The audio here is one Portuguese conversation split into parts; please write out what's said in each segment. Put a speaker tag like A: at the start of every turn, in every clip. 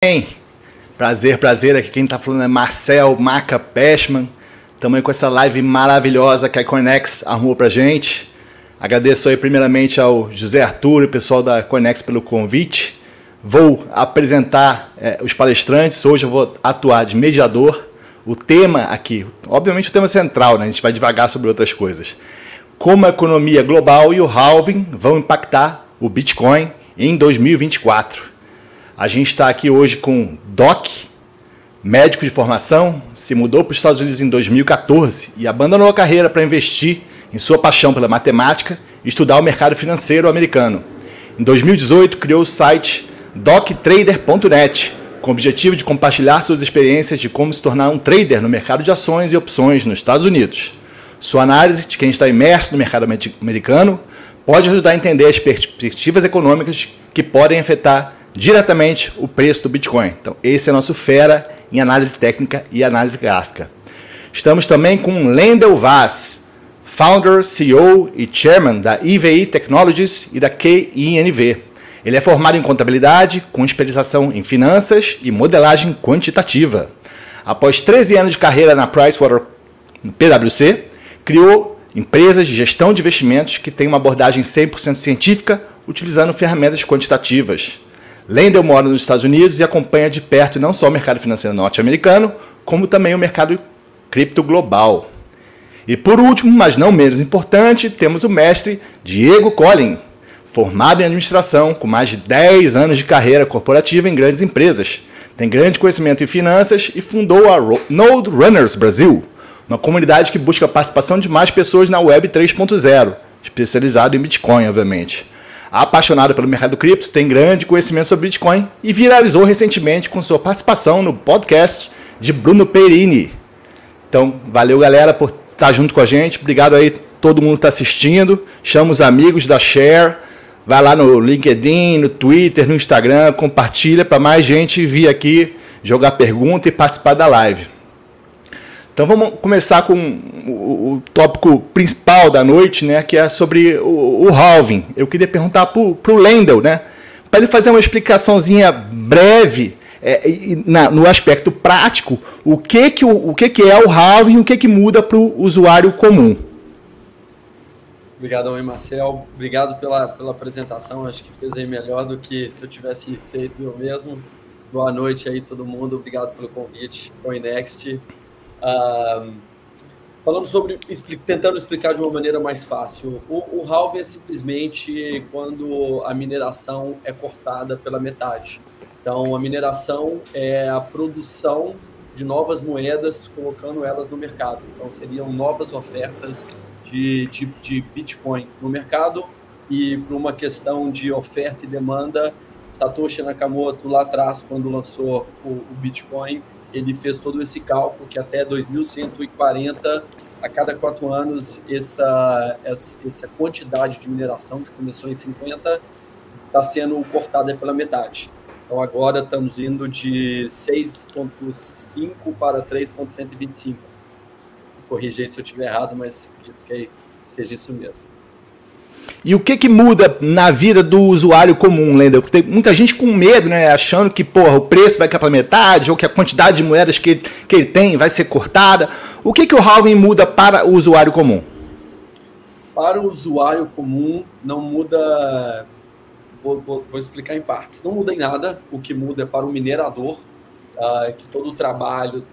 A: Bem, prazer, aqui quem está falando é Marcel Maca Peshman. Estamos aí com essa live maravilhosa que a Coinex arrumou pra gente. Agradeço aí primeiramente ao José Arthur e o pessoal da Coinex pelo convite. Vou apresentar os palestrantes, hoje eu vou atuar de mediador. O tema aqui, obviamente o tema central, né? A gente vai devagar sobre outras coisas. Como a economia global e o halving vão impactar o Bitcoin em 2024. A gente está aqui hoje com Doc, médico de formação, se mudou para os Estados Unidos em 2014 e abandonou a carreira para investir em sua paixão pela matemática e estudar o mercado financeiro americano. Em 2018, criou o site doctrader.net, com o objetivo de compartilhar suas experiências de como se tornar um trader no mercado de ações e opções nos Estados Unidos. Sua análise de quem está imerso no mercado americano pode ajudar a entender as perspectivas econômicas que podem afetar diretamente o preço do Bitcoin. Então, esse é nosso fera em análise técnica e análise gráfica. Estamos também com Lendel Vaz, founder, CEO e chairman da EVI Technologies e da KINV. Ele é formado em contabilidade, com especialização em finanças e modelagem quantitativa. Após 13 anos de carreira na PwC, criou empresas de gestão de investimentos que têm uma abordagem 100% científica, utilizando ferramentas quantitativas. Lendel mora nos Estados Unidos e acompanha de perto não só o mercado financeiro norte-americano, como também o mercado cripto global. E por último, mas não menos importante, temos o mestre Diego Collin, formado em administração, com mais de 10 anos de carreira corporativa em grandes empresas. Tem grande conhecimento em finanças e fundou a Node Runners Brasil, uma comunidade que busca a participação de mais pessoas na Web 3.0, especializado em Bitcoin, obviamente. Apaixonado pelo mercado cripto, tem grande conhecimento sobre Bitcoin e viralizou recentemente com sua participação no podcast de Bruno Perini. Então, valeu galera por estar junto com a gente. Obrigado aí todo mundo que está assistindo. Chama os amigos da Share. Vai lá no LinkedIn, no Twitter, no Instagram. Compartilha para mais gente vir aqui jogar pergunta e participar da live. Então vamos começar com o tópico principal da noite, né, que é sobre o halving. Eu queria perguntar para o Lendel, né, para ele fazer uma explicaçãozinha breve no aspecto prático, o que é o halving e o que muda para o usuário comum.
B: Obrigado, Marcel. Obrigado pela apresentação. Acho que fez aí melhor do que se eu tivesse feito eu mesmo. Boa noite aí todo mundo. Obrigado pelo convite. Coinext. Falando sobre, tentando explicar de uma maneira mais fácil, o halving é simplesmente quando a mineração é cortada pela metade. Então, a mineração é a produção de novas moedas, colocando elas no mercado. Então, seriam novas ofertas de Bitcoin no mercado, e por uma questão de oferta e demanda, Satoshi Nakamoto, lá atrás, quando lançou o Bitcoin, ele fez todo esse cálculo que até 2140, a cada 4 anos, essa quantidade de mineração, que começou em 50, está sendo cortada pela metade. Então, agora estamos indo de 6,5 para 3,125. Corrigir se eu estiver errado, mas acredito que seja isso mesmo.
A: E o que muda na vida do usuário comum, Lendel? Porque tem muita gente com medo, né? Achando que o preço vai cair para metade ou que a quantidade de moedas que ele tem vai ser cortada. O que o halving muda para o usuário comum?
B: Para o usuário comum, não muda... Vou explicar em partes. Não muda em nada. O que muda é para o minerador, que todo o trabalho,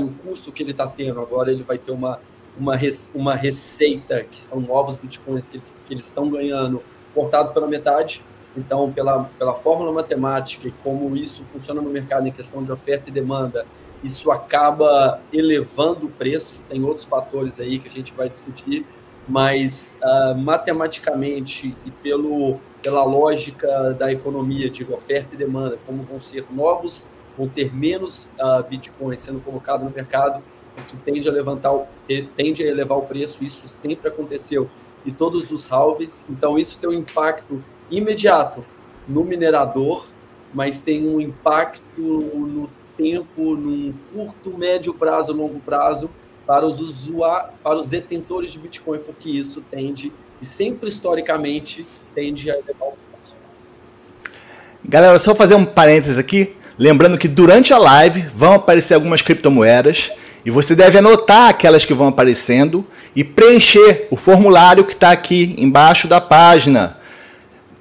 B: o custo que ele está tendo, agora ele vai ter uma receita, que são novos bitcoins que eles estão ganhando, cortado pela metade. Então, pela fórmula matemática e como isso funciona no mercado em questão de oferta e demanda, isso acaba elevando o preço. Tem outros fatores aí que a gente vai discutir, mas matematicamente e pela lógica da economia de oferta e demanda, como vão ter menos bitcoins sendo colocados no mercado, isso tende a elevar o preço. Isso sempre aconteceu em todos os halvings. Então, isso tem um impacto imediato no minerador, mas tem um impacto no tempo, num curto, médio prazo, longo prazo, para os detentores de Bitcoin, porque isso tende, e sempre historicamente, tende a elevar o preço.
A: Galera, só fazer um parênteses aqui, lembrando que durante a live vão aparecer algumas criptomoedas e você deve anotar aquelas que vão aparecendo e preencher o formulário que está aqui embaixo da página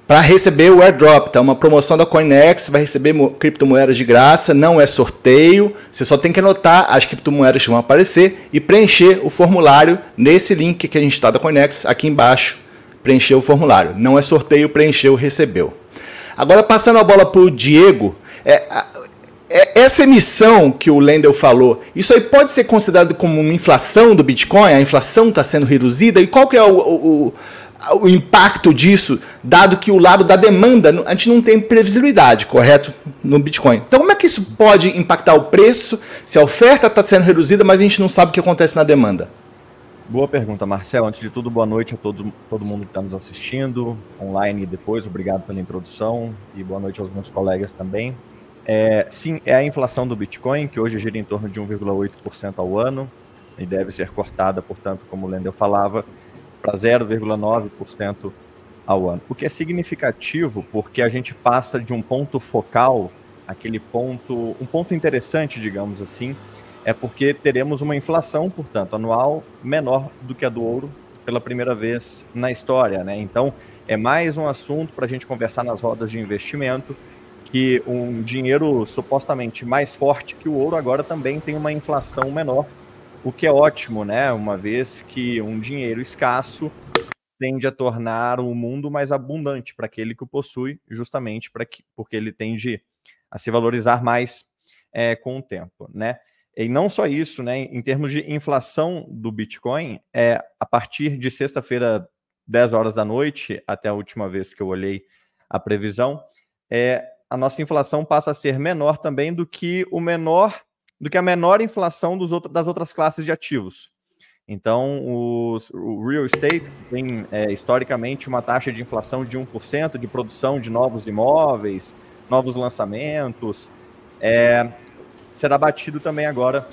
A: para receber o airdrop. Tá? Uma promoção da CoinEx, vai receber criptomoedas de graça, não é sorteio, você só tem que anotar as criptomoedas que vão aparecer e preencher o formulário nesse link que a gente está da CoinEx aqui embaixo, preencher o formulário. Não é sorteio, preencheu, recebeu. Agora passando a bola para o Diego, essa emissão que o Lendel falou, isso aí pode ser considerado como uma inflação do Bitcoin? A inflação está sendo reduzida? E qual que é o impacto disso, dado que o lado da demanda, a gente não tem previsibilidade, correto, no Bitcoin? Então como é que isso pode impactar o preço, se a oferta está sendo reduzida, mas a gente não sabe o que acontece na demanda?
C: Boa pergunta, Marcel. Antes de tudo, boa noite a todo mundo que está nos assistindo, online e depois. Obrigado pela introdução e boa noite aos meus colegas também. Sim, é a inflação do Bitcoin, que hoje gira em torno de 1,8% ao ano e deve ser cortada, portanto, como o Lendel falava, para 0,9% ao ano. O que é significativo porque a gente passa de um ponto focal, um ponto interessante, digamos assim, é porque teremos uma inflação, portanto, anual menor do que a do ouro pela primeira vez na história, né? Então, é mais um assunto para a gente conversar nas rodas de investimento, que um dinheiro supostamente mais forte que o ouro agora também tem uma inflação menor, o que é ótimo, né? Uma vez que um dinheiro escasso tende a tornar o mundo mais abundante para aquele que o possui, justamente porque ele tende a se valorizar mais com o tempo, né? E não só isso, né? Em termos de inflação do Bitcoin, a partir de sexta-feira, 10 horas da noite, até a última vez que eu olhei a previsão, a nossa inflação passa a ser menor também do que a menor inflação das outras classes de ativos. Então, o real estate tem historicamente uma taxa de inflação de 1% de produção de novos imóveis, novos lançamentos, será batido também agora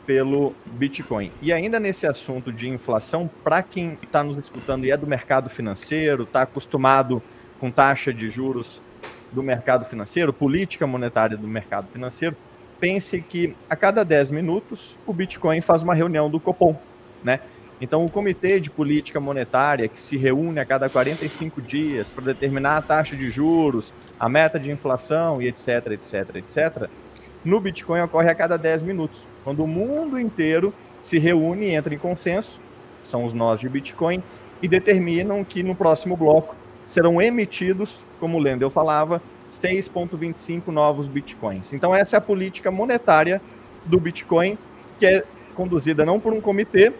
C: pelo Bitcoin. E ainda nesse assunto de inflação, para quem está nos escutando e é do mercado financeiro, está acostumado com taxa de juros do mercado financeiro, política monetária do mercado financeiro, pense que a cada 10 minutos o Bitcoin faz uma reunião do Copom, né? Então o Comitê de Política Monetária, que se reúne a cada 45 dias para determinar a taxa de juros, a meta de inflação e etc, etc, etc, no Bitcoin ocorre a cada 10 minutos, quando o mundo inteiro se reúne e entra em consenso, são os nós de Bitcoin, e determinam que no próximo bloco serão emitidos, como o Lendel falava, 6,25 novos Bitcoins. Então essa é a política monetária do Bitcoin, que é conduzida não por um comitê,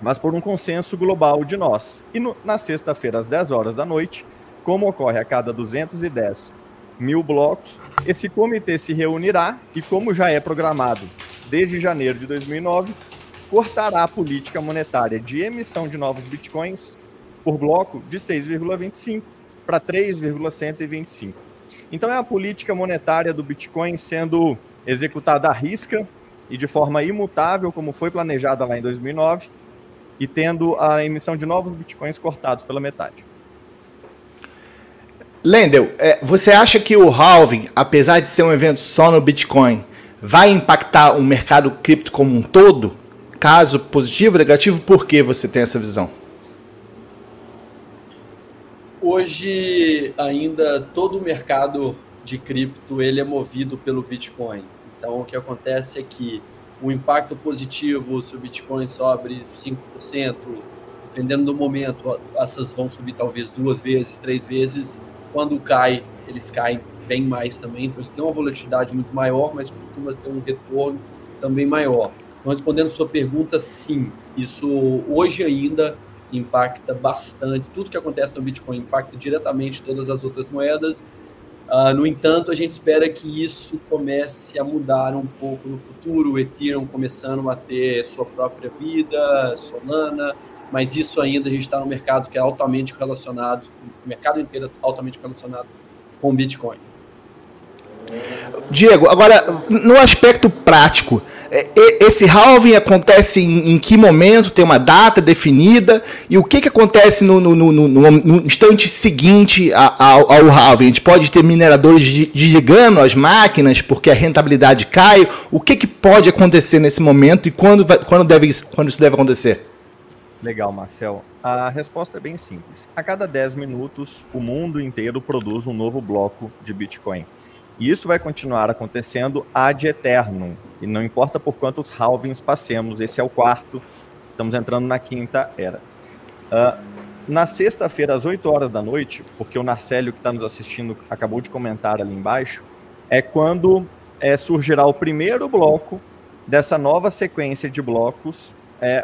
C: mas por um consenso global de nós. E na sexta-feira, às 10 horas da noite, como ocorre a cada 210 mil blocos, esse comitê se reunirá e, como já é programado desde janeiro de 2009, cortará a política monetária de emissão de novos bitcoins por bloco de 6,25 para 3,125. Então é a política monetária do Bitcoin sendo executada à risca e de forma imutável, como foi planejada lá em 2009, e tendo a emissão de novos bitcoins cortados pela metade.
A: Lendel, você acha que o halving, apesar de ser um evento só no Bitcoin, vai impactar o mercado cripto como um todo? Caso positivo, negativo, por que você tem essa visão?
B: Hoje, ainda, todo o mercado de cripto ele é movido pelo Bitcoin. Então, o que acontece é que o impacto positivo, se o Bitcoin sobe 5%, dependendo do momento, essas vão subir talvez 2 vezes, 3 vezes. Quando cai, eles caem bem mais também. Então, ele tem uma volatilidade muito maior, mas costuma ter um retorno também maior. Então, respondendo sua pergunta, sim. Isso hoje ainda impacta bastante. Tudo que acontece no Bitcoin impacta diretamente todas as outras moedas. No entanto, a gente espera que isso comece a mudar um pouco no futuro. O Ethereum começando a ter sua própria vida, Solana, mas isso ainda a gente está no mercado que é altamente relacionado, o mercado inteiro é altamente relacionado com o Bitcoin.
A: Diego, agora, no aspecto prático, Esse halving acontece em que momento? Tem uma data definida? E o que acontece no instante seguinte ao halving? A gente pode ter mineradores desligando as máquinas porque a rentabilidade cai? O que pode acontecer nesse momento e quando isso deve acontecer?
C: Legal, Marcel. A resposta é bem simples. A cada 10 minutos, o mundo inteiro produz um novo bloco de Bitcoin. E isso vai continuar acontecendo ad eternum. E não importa por quantos halvings passemos, esse é o 4º, estamos entrando na 5ª era. Na sexta-feira, às 8 horas da noite, porque o Narcélio que está nos assistindo acabou de comentar ali embaixo, é quando surgirá o primeiro bloco dessa nova sequência de blocos,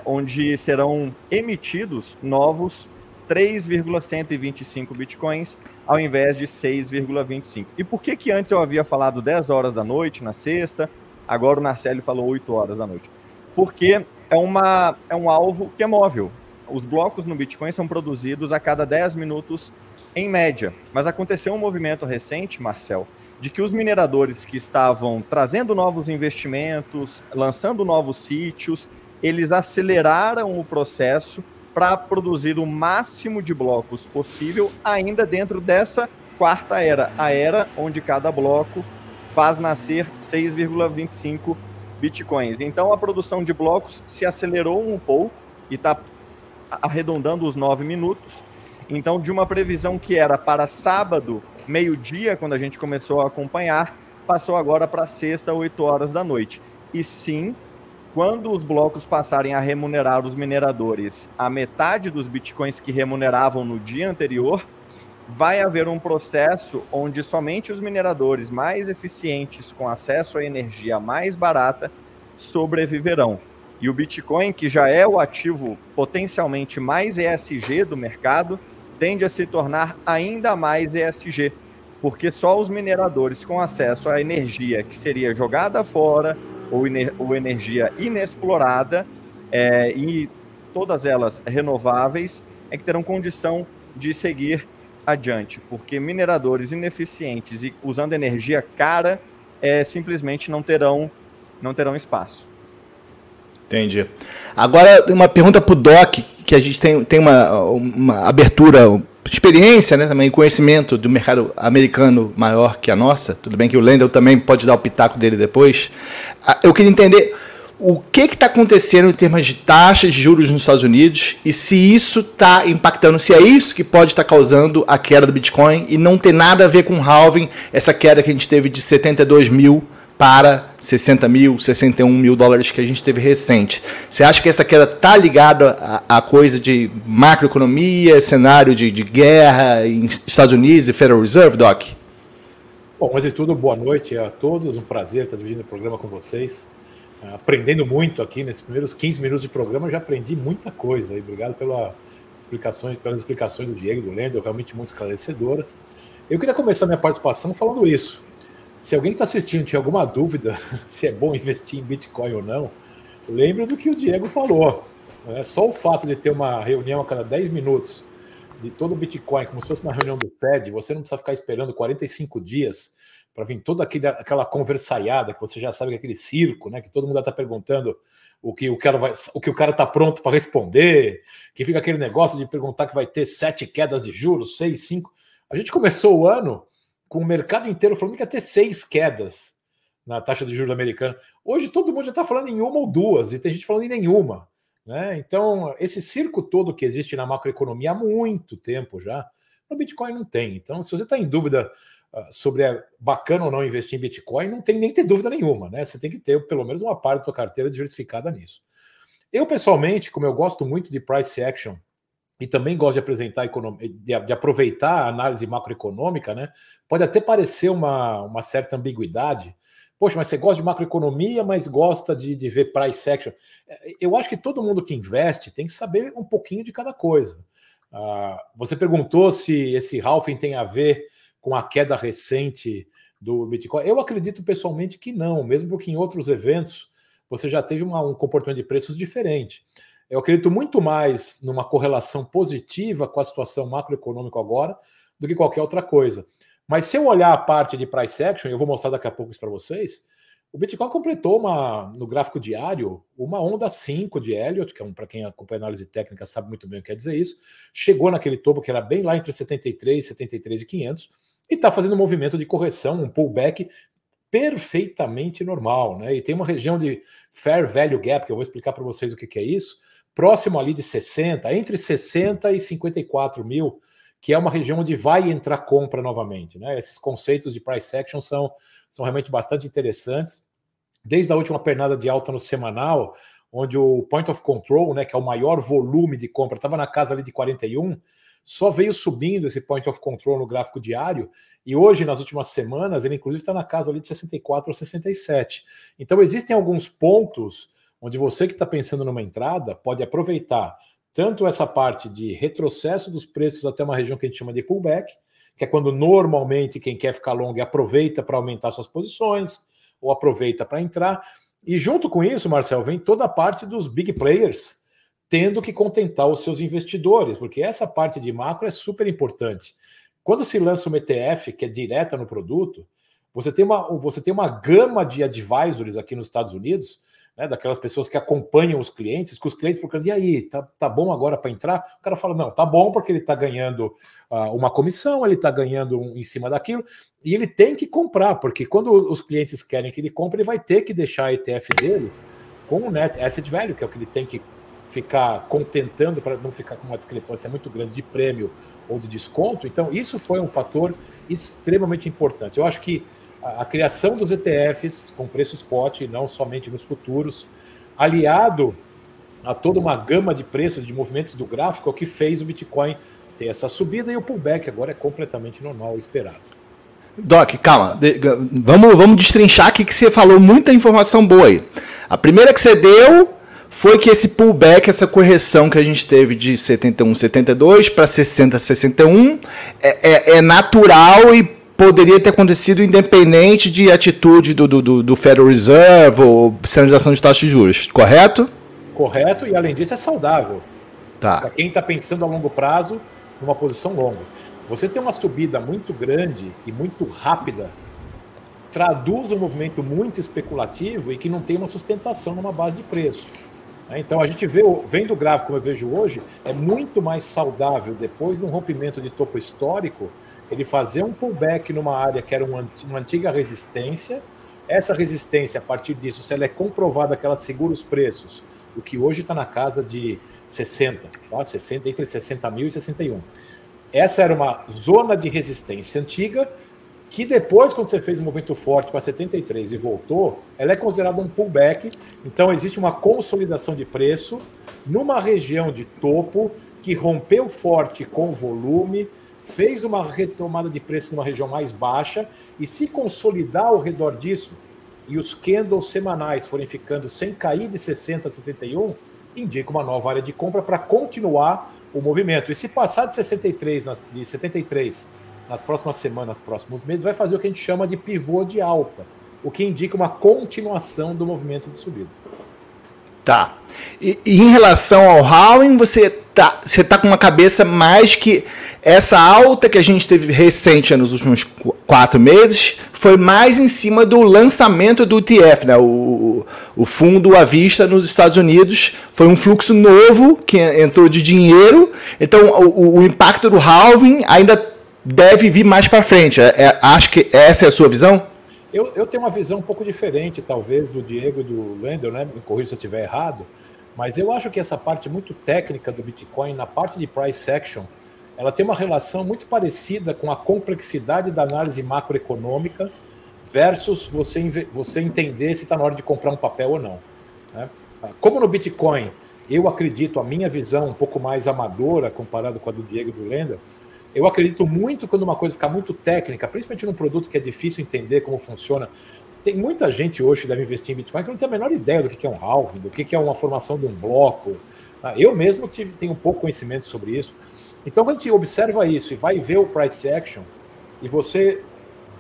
C: onde serão emitidos novos 3,125 bitcoins, ao invés de 6,25. E por que antes eu havia falado 10 horas da noite, na sexta, agora o Narcélio falou 8 horas da noite? Porque é um alvo que é móvel. Os blocos no Bitcoin são produzidos a cada 10 minutos em média. Mas aconteceu um movimento recente, Marcel, de que os mineradores que estavam trazendo novos investimentos, lançando novos sítios, eles aceleraram o processo para produzir o máximo de blocos possível ainda dentro dessa 4ª era, a era onde cada bloco faz nascer 6,25 bitcoins. Então a produção de blocos se acelerou um pouco e está arredondando os 9 minutos. Então, de uma previsão que era para sábado, meio-dia, quando a gente começou a acompanhar, passou agora para sexta, 8 horas da noite. E sim, quando os blocos passarem a remunerar os mineradores a metade dos bitcoins que remuneravam no dia anterior, vai haver um processo onde somente os mineradores mais eficientes, com acesso à energia mais barata, sobreviverão. E o Bitcoin, que já é o ativo potencialmente mais ESG do mercado, tende a se tornar ainda mais ESG, porque só os mineradores com acesso à energia que seria jogada fora, ou energia inexplorada, e todas elas renováveis, que terão condição de seguir adiante, porque mineradores ineficientes e usando energia cara, simplesmente não terão espaço.
A: Entendi. Agora, uma pergunta para o Doc, que a gente tem uma abertura, experiência, né, também, conhecimento do mercado americano maior que a nossa. Tudo bem que o Lendl também pode dar o pitaco dele depois. Eu queria entender o que está acontecendo em termos de taxas de juros nos Estados Unidos e se isso está impactando, se é isso que pode estar causando a queda do Bitcoin e não tem nada a ver com o halving, essa queda que a gente teve de 72 mil para 60 mil, 61 mil dólares que a gente teve recente. Você acha que essa queda está ligada a coisa de macroeconomia, cenário de guerra em Estados Unidos e Federal Reserve, Doc?
D: Bom, antes de tudo, boa noite a todos. Um prazer estar dividindo o programa com vocês. Aprendendo muito aqui nesses primeiros 15 minutos de programa, já aprendi muita coisa. Obrigado pelas explicações do Diego e do Lendl, realmente muito esclarecedoras. Eu queria começar minha participação falando isso. Se alguém que está assistindo tinha alguma dúvida se é bom investir em Bitcoin ou não, lembre do que o Diego falou. Só o fato de ter uma reunião a cada 10 minutos de todo o Bitcoin, como se fosse uma reunião do Fed, você não precisa ficar esperando 45 dias para vir toda aquela conversaiada, que você já sabe que é aquele circo, né, que todo mundo está perguntando o que o cara está pronto para responder, que fica aquele negócio de perguntar que vai ter 7 quedas de juros, 6, 5. A gente começou o ano com o mercado inteiro falando que ia ter 6 quedas na taxa de juros americana. Hoje todo mundo já está falando em uma ou duas, e tem gente falando em nenhuma. Né? Então, esse circo todo que existe na macroeconomia há muito tempo já, no Bitcoin não tem. Então, se você está em dúvida sobre é bacana ou não investir em Bitcoin, não tem nem ter dúvida nenhuma. Né? Você tem que ter pelo menos uma parte da sua carteira diversificada nisso. Eu, pessoalmente, como eu gosto muito de price action, e também gosto de apresentar de aproveitar a análise macroeconômica, né? Pode até parecer uma certa ambiguidade. Poxa, mas você gosta de macroeconomia, mas gosta de ver price action. Eu acho que todo mundo que investe tem que saber um pouquinho de cada coisa. Você perguntou se esse halving tem a ver com a queda recente do Bitcoin. Eu acredito pessoalmente que não, mesmo porque em outros eventos você já teve um comportamento de preços diferente. Eu acredito muito mais numa correlação positiva com a situação macroeconômica agora do que qualquer outra coisa. Mas se eu olhar a parte de price action, eu vou mostrar daqui a pouco isso para vocês, O Bitcoin completou no gráfico diário uma onda 5 de Elliott, que para quem acompanha análise técnica sabe muito bem o que quer dizer isso. Chegou naquele topo que era bem lá entre 73 e 500 e está fazendo um movimento de correção, um pullback perfeitamente normal, né? E tem uma região de Fair Value Gap, que eu vou explicar para vocês o que é isso, próximo ali de 60, entre 60 e 54 mil, que é uma região onde vai entrar compra novamente, né? Esses conceitos de price action são realmente bastante interessantes. Desde a última pernada de alta no semanal, onde o point of control, né, que é o maior volume de compra, estava na casa ali de 41, só veio subindo esse point of control no gráfico diário, e hoje, nas últimas semanas, ele inclusive está na casa ali de 64 ou 67. Então existem alguns pontos onde você que está pensando numa entrada pode aproveitar tanto essa parte de retrocesso dos preços até uma região que a gente chama de pullback, que é quando normalmente quem quer ficar longo aproveita para aumentar suas posições, ou aproveita para entrar. E junto com isso, Marcel, vem toda a parte dos big players tendo que contentar os seus investidores, porque essa parte de macro é super importante. Quando se lança uma ETF, que é direta no produto, você tem uma gama de advisors aqui nos Estados Unidos, né, daquelas pessoas que acompanham os clientes, que os clientes procurando, e aí, tá bom agora para entrar? O cara fala, não, tá bom porque ele está ganhando uma comissão, ele está ganhando em cima daquilo, e ele tem que comprar, porque quando os clientes querem que ele compre, ele vai ter que deixar a ETF dele com o Net Asset Value, que é o que ele tem que ficar contentando para não ficar com uma discrepância muito grande de prêmio ou de desconto. Então, isso foi um fator extremamente importante. Eu acho que a criação dos ETFs com preço spot, e não somente nos futuros, aliado a toda uma gama de preços, de movimentos do gráfico, é o que fez o Bitcoin ter essa subida, e o pullback agora é completamente normal, esperado.
A: Doc, calma, vamos destrinchar aqui que você falou muita informação boa aí. A primeira que você deu foi que esse pullback, essa correção que a gente teve de 71, 72 para 60, 61 é natural e poderia ter acontecido independente de atitude do Federal Reserve ou sinalização de taxa de juros, correto?
D: Correto, e além disso é saudável.
A: Tá.
D: Para quem está pensando a longo prazo, numa posição longa. Você tem uma subida muito grande e muito rápida, traduz um movimento muito especulativo e que não tem uma sustentação numa base de preço. Então a gente vendo o gráfico como eu vejo hoje, é muito mais saudável depois de um rompimento de topo histórico, ele fazer um pullback numa área que era uma antiga resistência. Essa resistência, a partir disso, se ela é comprovada que ela segura os preços, o que hoje está na casa de 60, tá? 60, entre 60 mil e 61. Essa era uma zona de resistência antiga, que depois, quando você fez um movimento forte para 73 e voltou, ela é considerada um pullback. Então existe uma consolidação de preço numa região de topo que rompeu forte com volume, fez uma retomada de preço numa região mais baixa, e se consolidar ao redor disso, e os candles semanais forem ficando sem cair de 60 a 61, indica uma nova área de compra para continuar o movimento. E se passar de 73 nas próximas semanas, próximos meses, vai fazer o que a gente chama de pivô de alta, o que indica uma continuação do movimento de subida.
A: Tá. E em relação ao halving, você tá com uma cabeça mais que essa alta que a gente teve recente nos últimos 4 meses foi mais em cima do lançamento do ETF, né? O fundo à vista nos Estados Unidos foi um fluxo novo que entrou de dinheiro. Então o impacto do halving ainda deve vir mais para frente. Acho que essa é a sua visão?
D: Eu tenho uma visão um pouco diferente, talvez, do Diego e do Lendl, né? Me corrija se eu estiver errado, mas eu acho que essa parte muito técnica do Bitcoin, na parte de price action, ela tem uma relação muito parecida com a complexidade da análise macroeconômica versus você entender se está na hora de comprar um papel ou não, né? Como no Bitcoin, eu acredito, a minha visão um pouco mais amadora comparado com a do Diego e do Lendl, eu acredito muito quando uma coisa fica muito técnica, principalmente num produto que é difícil entender como funciona. Tem muita gente hoje que deve investir em Bitcoin que não tem a menor ideia do que é um halving, do que é uma formação de um bloco. Eu mesmo tenho um pouco conhecimento sobre isso. Então, quando a gente observa isso e vai ver o price action, e você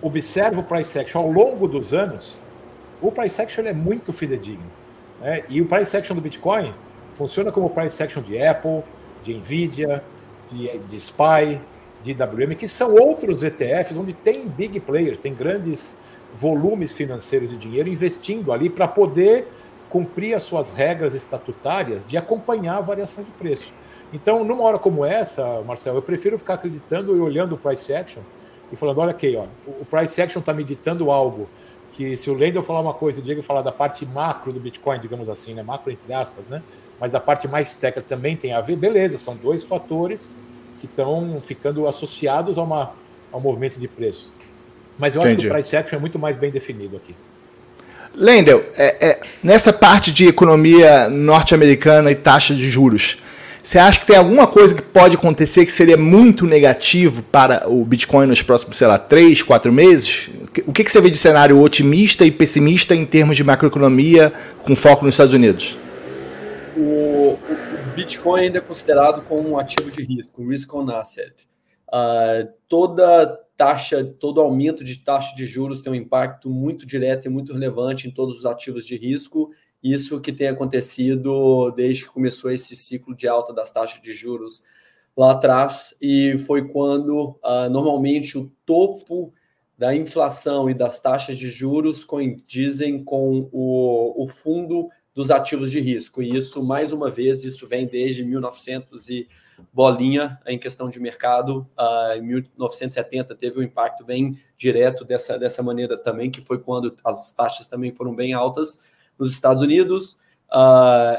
D: observa o price action ao longo dos anos, o price action é muito fidedigno, né? E o price action do Bitcoin funciona como o price action de Apple, de Nvidia, de SPY, de IWM, que são outros ETFs onde tem big players, tem grandes volumes financeiros de dinheiro investindo ali para poder cumprir as suas regras estatutárias de acompanhar a variação de preço. Então, numa hora como essa, Marcelo, eu prefiro ficar acreditando e olhando o price action e falando, olha aqui, ó, o price action está me ditando algo que, se o Lendl falar uma coisa e o Diego falar da parte macro do Bitcoin, digamos assim, né, macro entre aspas, né, mas da parte mais técnica também tem a ver, beleza, são dois fatores que estão ficando associados ao movimento de preço. Mas eu acho que o price action é muito mais bem definido aqui.
A: Lendl, nessa parte de economia norte-americana e taxa de juros, você acha que tem alguma coisa que pode acontecer que seria muito negativo para o Bitcoin nos próximos, sei lá, 3, 4 meses? O que você vê de cenário otimista e pessimista em termos de macroeconomia com foco nos Estados Unidos?
B: O Bitcoin ainda é considerado como um ativo de risco, risk on asset. Todo aumento de taxa de juros tem um impacto muito direto e muito relevante em todos os ativos de risco. Isso que tem acontecido desde que começou esse ciclo de alta das taxas de juros lá atrás, e foi quando normalmente o topo da inflação e das taxas de juros coindizem com o fundo dos ativos de risco. E isso, mais uma vez, isso vem desde 1900 e bolinha em questão de mercado. Em 1970 teve um impacto bem direto dessa maneira também, que foi quando as taxas também foram bem altas nos Estados Unidos,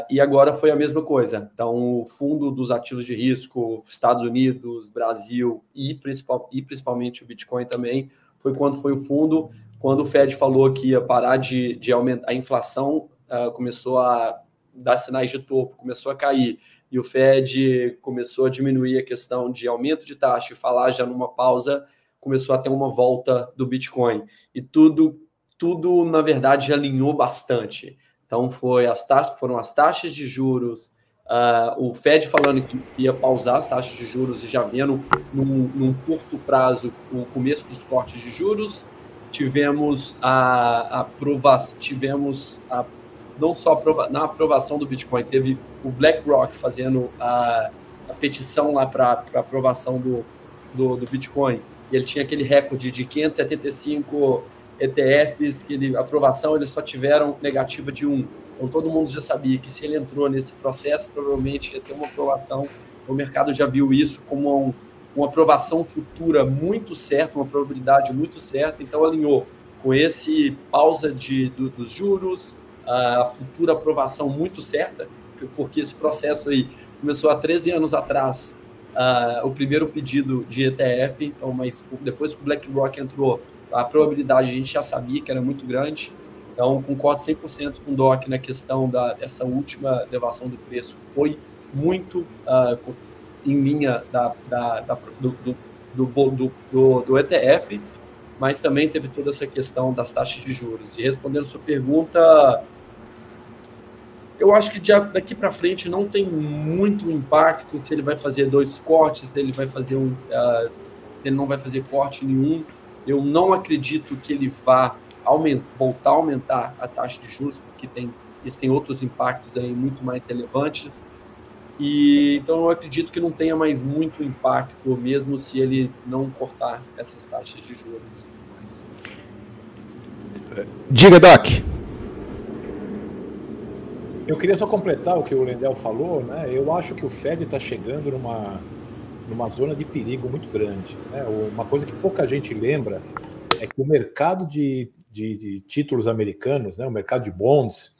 B: e agora foi a mesma coisa. Então, o fundo dos ativos de risco, Estados Unidos, Brasil e principalmente o Bitcoin também, foi quando foi o fundo, quando o Fed falou que ia parar de aumentar, a inflação começou a dar sinais de topo, começou a cair, e o Fed começou a diminuir a questão de aumento de taxa e falar já numa pausa, começou a ter uma volta do Bitcoin. E tudo, na verdade, alinhou bastante. Então, foram as taxas de juros, o Fed falando que ia pausar as taxas de juros e já vendo num curto prazo o começo dos cortes de juros. Tivemos não só na aprovação do Bitcoin, teve o BlackRock fazendo a petição lá para aprovação do Bitcoin, e ele tinha aquele recorde de 575 ETFs, que aprovação eles só tiveram negativa de 1. Então todo mundo já sabia que se ele entrou nesse processo, provavelmente ia ter uma aprovação. O mercado já viu isso como uma aprovação futura muito certa, uma probabilidade muito certa, então alinhou com esse pausa dos juros, a futura aprovação muito certa, porque esse processo aí começou há 13 anos atrás, o primeiro pedido de ETF, então, mas depois que o BlackRock entrou, a probabilidade a gente já sabia que era muito grande. Então, concordo 100% com o Doc na questão dessa última elevação do preço, foi muito em linha do ETF, mas também teve toda essa questão das taxas de juros. E respondendo a sua pergunta, eu acho que daqui para frente não tem muito impacto se ele vai fazer 2 cortes, se ele vai fazer se ele não vai fazer corte nenhum. Eu não acredito que ele vá voltar a aumentar a taxa de juros, porque existem outros impactos aí muito mais relevantes. E então eu acredito que não tenha mais muito impacto, mesmo se ele não cortar essas taxas de juros.
A: Diga, Doc.
D: Eu queria só completar o que o Lendl falou, né? Eu acho que o Fed está chegando numa zona de perigo muito grande, né? Uma coisa que pouca gente lembra é que o mercado de títulos americanos, né, o mercado de bonds,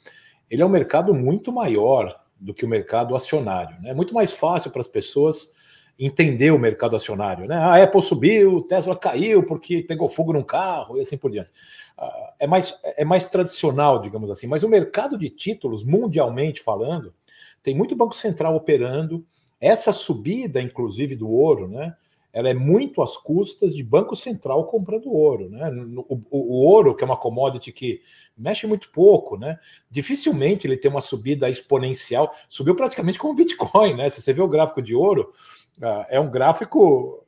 D: ele é um mercado muito maior do que o mercado acionário, né? É muito mais fácil para as pessoas entender o mercado acionário, né? A Apple subiu, Tesla caiu porque pegou fogo num carro e assim por diante. É mais tradicional, digamos assim, mas o mercado de títulos, mundialmente falando, tem muito Banco Central operando. Essa subida, inclusive, do ouro, né, ela é muito às custas de Banco Central comprando ouro, né? O ouro, que é uma commodity que mexe muito pouco, né? Dificilmente ele tem uma subida exponencial. Subiu praticamente como o Bitcoin, né? Se você vê o gráfico de ouro, é um gráfico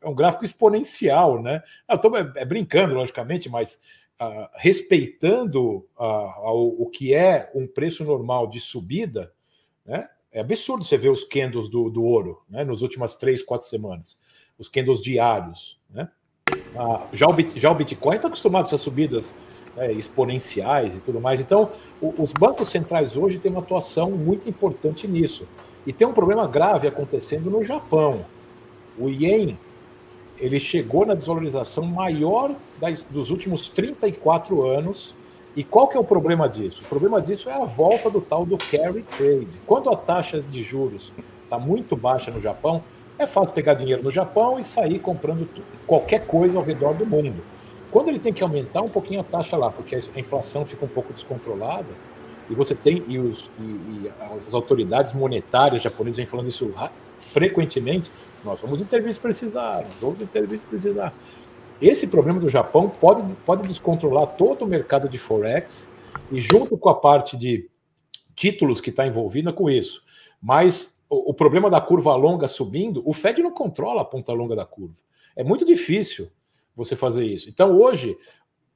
D: exponencial, né? Eu estou brincando, logicamente, mas respeitando o que é um preço normal de subida, né? É absurdo você ver os candles do ouro, né, nas últimas 3, 4 semanas. Os candles diários, né? Já o Bitcoin está acostumado a essas subidas exponenciais e tudo mais. Então, os bancos centrais hoje têm uma atuação muito importante nisso. E tem um problema grave acontecendo no Japão. O Yen, ele chegou na desvalorização maior dos últimos 34 anos. E qual que é o problema disso? O problema disso é a volta do tal do carry trade. Quando a taxa de juros está muito baixa no Japão, é fácil pegar dinheiro no Japão e sair comprando qualquer coisa ao redor do mundo. Quando ele tem que aumentar um pouquinho a taxa lá, porque a inflação fica um pouco descontrolada, e você tem, as autoridades monetárias japonesas vêm falando isso frequentemente, nós vamos intervir se precisar, Esse problema do Japão pode descontrolar todo o mercado de Forex, e junto com a parte de títulos que está envolvida com isso. Mas o problema da curva longa subindo, o Fed não controla a ponta longa da curva. É muito difícil você fazer isso. Então, hoje,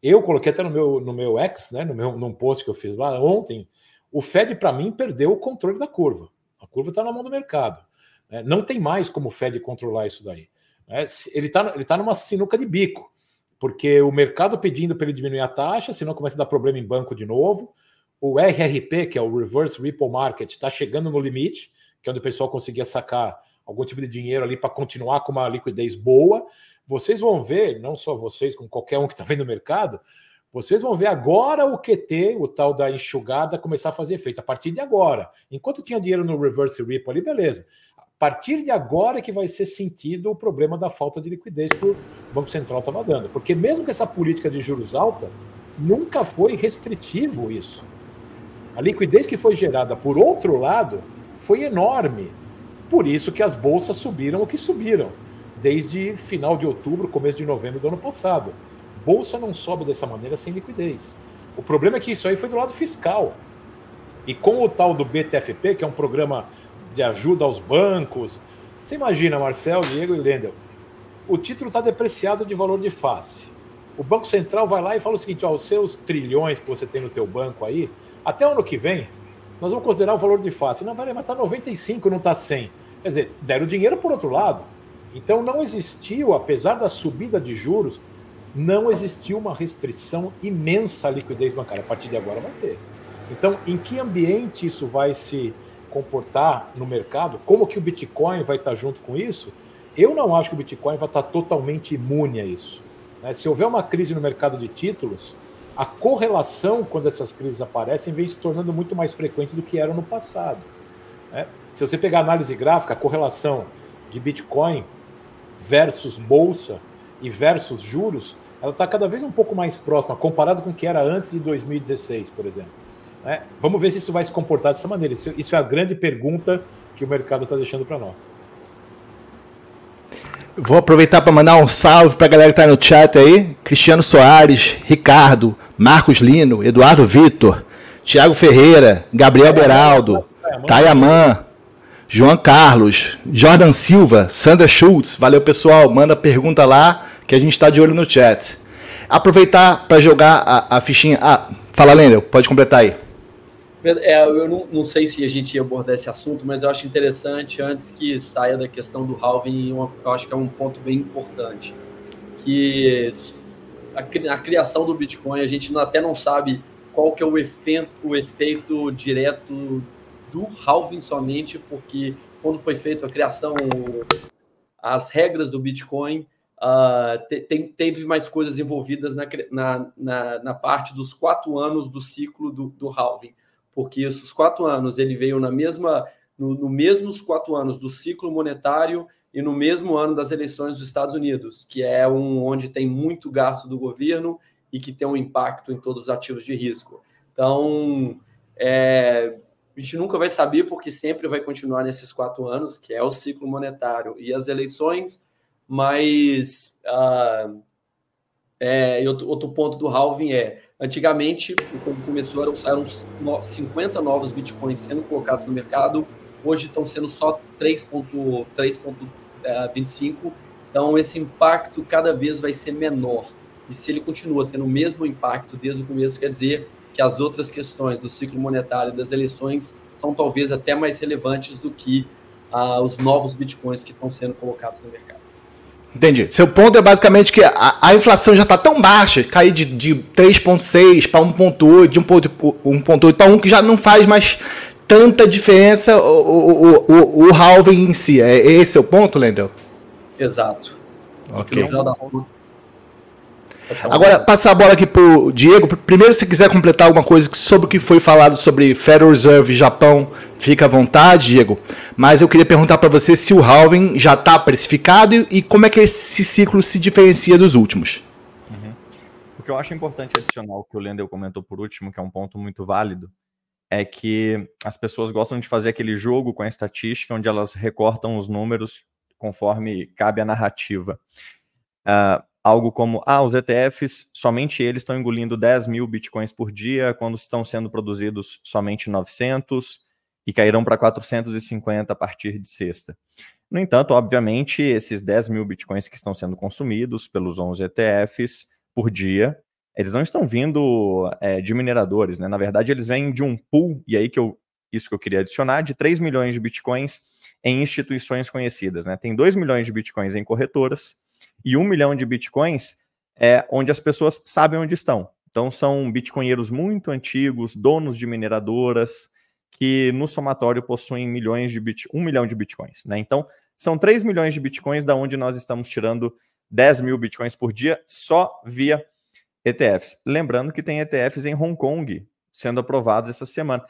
D: eu coloquei até no meu X, né, num post que eu fiz lá ontem, o Fed, para mim, perdeu o controle da curva. A curva está na mão do mercado. Não tem mais como o Fed controlar isso daí. Ele tá numa sinuca de bico, porque o mercado pedindo para ele diminuir a taxa, senão começa a dar problema em banco de novo. O RRP, que é o Reverse Repo Market, está chegando no limite, que é onde o pessoal conseguia sacar algum tipo de dinheiro ali para continuar com uma liquidez boa. Vocês vão ver, não só vocês, como qualquer um que está vendo o mercado, vocês vão ver agora o QT, o tal da enxugada, começar a fazer efeito. A partir de agora. Enquanto tinha dinheiro no Reverse Repo ali, beleza. A partir de agora é que vai ser sentido o problema da falta de liquidez que o Banco Central estava dando. Porque mesmo que essa política de juros alta, nunca foi restritivo isso. A liquidez que foi gerada por outro lado foi enorme. Por isso que as bolsas subiram o que subiram, desde final de outubro, começo de novembro do ano passado. Bolsa não sobe dessa maneira sem liquidez. O problema é que isso aí foi do lado fiscal. E com o tal do BTFP, que é um programa de ajuda aos bancos, você imagina, Marcel, Diego e Lendel, o título está depreciado de valor de face. O Banco Central vai lá e fala o seguinte, os seus trilhões que você tem no teu banco aí, até o ano que vem, nós vamos considerar o valor de face. Não, mas está 95, não está 100. Quer dizer, deram dinheiro por outro lado. Então não existiu, apesar da subida de juros, não existiu uma restrição imensa à liquidez bancária. A partir de agora vai ter. Então, em que ambiente isso vai se comportar no mercado? Como que o Bitcoin vai estar junto com isso? Eu não acho que o Bitcoin vai estar totalmente imune a isso. Se houver uma crise no mercado de títulos, a correlação, quando essas crises aparecem, vem se tornando muito mais frequente do que era no passado. Se você pegar a análise gráfica, a correlação de Bitcoin versus bolsa e versus juros, ela está cada vez um pouco mais próxima, comparado com o que era antes de 2016, por exemplo. Vamos ver se isso vai se comportar dessa maneira. Isso é a grande pergunta que o mercado está deixando para nós.
A: Vou aproveitar para mandar um salve para a galera que está no chat aí. Cristiano Soares, Ricardo, Marcos Lino, Eduardo Vitor, Tiago Ferreira, Gabriel Beraldo, Tayaman, João Carlos, Jordan Silva, Sandra Schultz. Valeu, pessoal. Manda pergunta lá que a gente está de olho no chat. Aproveitar para jogar a fichinha. Fala, Lendel, pode completar aí.
B: Eu não sei se a gente ia abordar esse assunto, mas eu acho interessante, antes que saia da questão do halving, eu acho que é um ponto bem importante, que a criação do Bitcoin, a gente até não sabe qual que é o efeito direto do halving somente, porque quando foi feita a criação, as regras do Bitcoin, teve mais coisas envolvidas na parte dos 4 anos do ciclo do halving. Porque esses 4 anos, ele veio no mesmos 4 anos do ciclo monetário e no mesmo ano das eleições dos Estados Unidos, que é onde tem muito gasto do governo e que tem um impacto em todos os ativos de risco. Então, a gente nunca vai saber, porque sempre vai continuar nesses 4 anos, que é o ciclo monetário e as eleições, mas outro ponto do halving antigamente, quando começou, eram 50 novos bitcoins sendo colocados no mercado, hoje estão sendo só 3,25, então esse impacto cada vez vai ser menor. E se ele continua tendo o mesmo impacto desde o começo, quer dizer que as outras questões do ciclo monetário e das eleições são talvez até mais relevantes do que os novos bitcoins que estão sendo colocados no mercado.
A: Entendi. Seu ponto é basicamente que a inflação já está tão baixa, cair de 3,6 para 1,8, de 1,8 para 1, que já não faz mais tanta diferença o halving em si. É esse o ponto, Lendel?
B: Exato.
A: Ok.
B: No final da...
A: Agora, passar a bola aqui para o Diego. Primeiro, se quiser completar alguma coisa sobre o que foi falado sobre Federal Reserve Japão, fica à vontade, Diego. Mas eu queria perguntar para você se o halving já está precificado e como é que esse ciclo se diferencia dos últimos.
C: O que eu acho importante adicionar, o que o Lendel comentou por último, que é um ponto muito válido, é que as pessoas gostam de fazer aquele jogo com a estatística onde elas recortam os números conforme cabe a narrativa. Algo como, os ETFs, somente eles estão engolindo 10 mil bitcoins por dia, quando estão sendo produzidos somente 900, e cairão para 450 a partir de sexta. No entanto, obviamente, esses 10 mil bitcoins que estão sendo consumidos pelos 11 ETFs por dia, eles não estão vindo de mineradores, né? Na verdade, eles vêm de um pool, e aí isso que eu queria adicionar, de 3 milhões de bitcoins em instituições conhecidas, né? Tem 2 milhões de bitcoins em corretoras, e 1 milhão de bitcoins onde as pessoas sabem onde estão. Então, são bitcoinheiros muito antigos, donos de mineradoras, que no somatório possuem 1 milhão de bitcoins, né? Então, são 3 milhões de bitcoins da onde nós estamos tirando 10 mil bitcoins por dia só via ETFs. Lembrando que tem ETFs em Hong Kong sendo aprovados essa semana.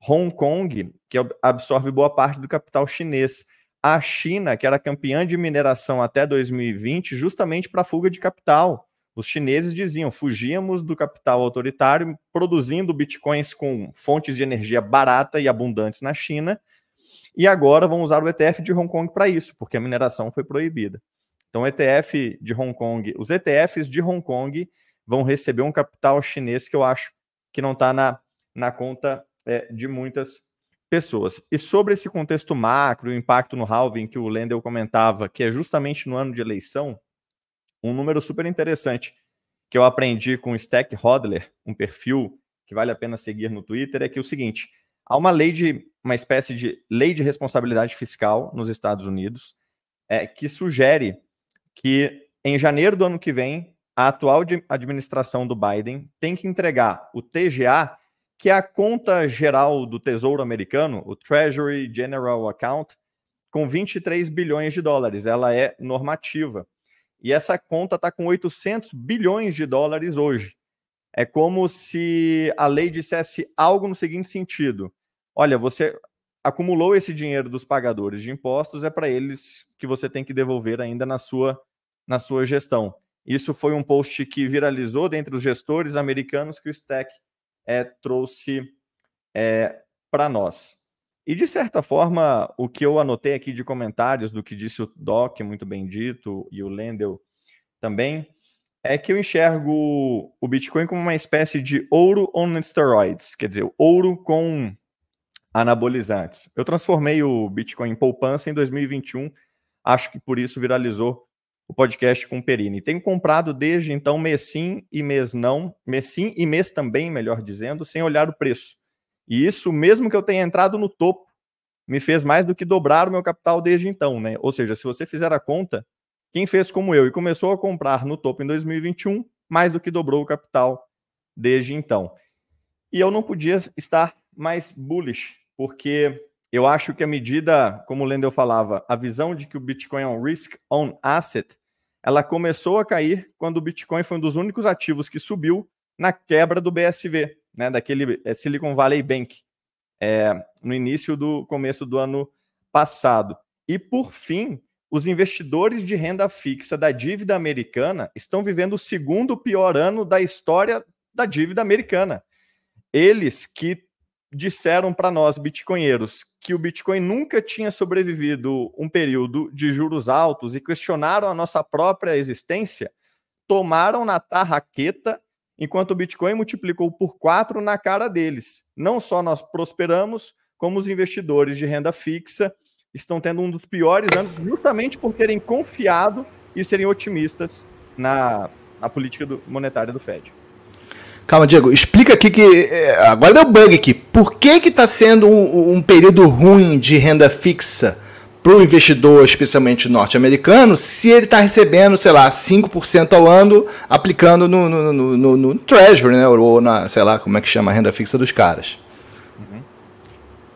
C: Hong Kong, que absorve boa parte do capital chinês. A China, que era campeã de mineração até 2020, justamente para a fuga de capital. Os chineses diziam, fugíamos do capital autoritário, produzindo bitcoins com fontes de energia barata e abundantes na China, e agora vão usar o ETF de Hong Kong para isso, porque a mineração foi proibida. Então, os ETFs de Hong Kong vão receber um capital chinês que eu acho que não está na conta de muitas pessoas. E sobre esse contexto macro, o impacto no halving que o Lendel comentava, que é justamente no ano de eleição, um número super interessante que eu aprendi com o Stack Hodler, um perfil que vale a pena seguir no Twitter, é que é o seguinte, há uma espécie de lei de responsabilidade fiscal nos Estados Unidos que sugere que em janeiro do ano que vem, a atual administração do Biden tem que entregar o TGA, que é a conta geral do Tesouro Americano, o Treasury General Account, com 23 bilhões de dólares. Ela é normativa. E essa conta está com 800 bilhões de dólares hoje. É como se a lei dissesse algo no seguinte sentido. Olha, você acumulou esse dinheiro dos pagadores de impostos, é para eles que você tem que devolver ainda na sua gestão. Isso foi um post que viralizou dentre os gestores americanos que o Stack trouxe para nós. E, de certa forma, o que eu anotei aqui de comentários do que disse o Doc, muito bem dito, e o Lendel também, é que eu enxergo o Bitcoin como uma espécie de ouro on steroids, quer dizer, ouro com anabolizantes. Eu transformei o Bitcoin em poupança em 2021, acho que por isso viralizou o podcast com o Perini. Tenho comprado desde então mês sim e mês não, mês sim e mês também, melhor dizendo, sem olhar o preço. E isso, mesmo que eu tenha entrado no topo, me fez mais do que dobrar o meu capital desde então, né? Ou seja, se você fizer a conta, quem fez como eu e começou a comprar no topo em 2021, mais do que dobrou o capital desde então. E eu não podia estar mais bullish, porque eu acho que a medida, como o Lendel falava, a visão de que o Bitcoin é um risk-on asset, ela começou a cair quando o Bitcoin foi um dos únicos ativos que subiu na quebra do BSV, né, daquele Silicon Valley Bank, no começo do ano passado. E, por fim, os investidores de renda fixa da dívida americana estão vivendo o segundo pior ano da história da dívida americana. Eles que disseram para nós, bitcoinheiros, que o Bitcoin nunca tinha sobrevivido um período de juros altos e questionaram a nossa própria existência, tomaram na tarraqueta, enquanto o Bitcoin multiplicou por 4 na cara deles. Não só nós prosperamos, como os investidores de renda fixa estão tendo um dos piores anos, justamente por terem confiado e serem otimistas na política monetária do Fed.
A: Calma, Diego, explica aqui que agora deu bug aqui. Por que está sendo um período ruim de renda fixa para o investidor, especialmente norte-americano, se ele está recebendo, sei lá, 5% ao ano aplicando no Treasury, né? Ou na, sei lá, como é que chama a renda fixa dos caras.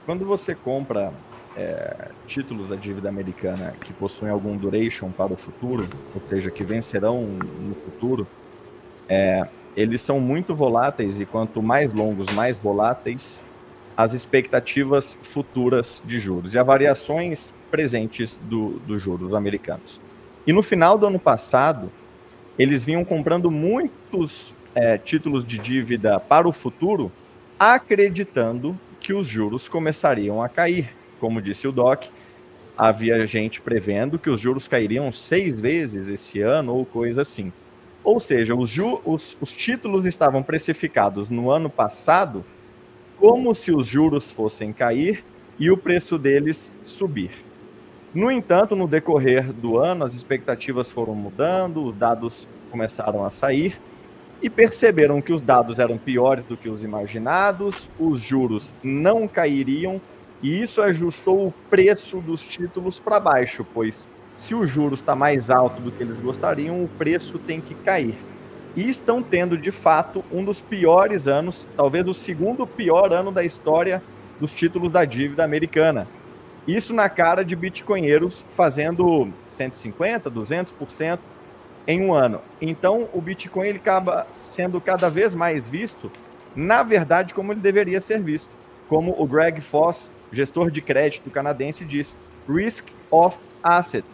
C: Quando você compra títulos da dívida americana que possuem algum duration para o futuro, ou seja, que vencerão no futuro, eles são muito voláteis, e quanto mais longos, mais voláteis as expectativas futuras de juros e as variações presentes dos juros americanos. E no final do ano passado, eles vinham comprando muitos títulos de dívida para o futuro, acreditando que os juros começariam a cair. Como disse o Doc, havia gente prevendo que os juros cairiam 6 vezes esse ano ou coisa assim. Ou seja, os títulos estavam precificados no ano passado como se os juros fossem cair e o preço deles subir. No entanto, no decorrer do ano, as expectativas foram mudando, os dados começaram a sair e perceberam que os dados eram piores do que os imaginados, os juros não cairiam, e isso ajustou o preço dos títulos para baixo, pois se o juros está mais alto do que eles gostariam, o preço tem que cair. E estão tendo, de fato, um dos piores anos, talvez o segundo pior ano da história dos títulos da dívida americana. Isso na cara de bitcoinheiros fazendo 150%, 200% em um ano. Então, o Bitcoin ele acaba sendo cada vez mais visto, na verdade, como ele deveria ser visto. Como o Greg Foss, gestor de crédito canadense, diz, Risk of Asset,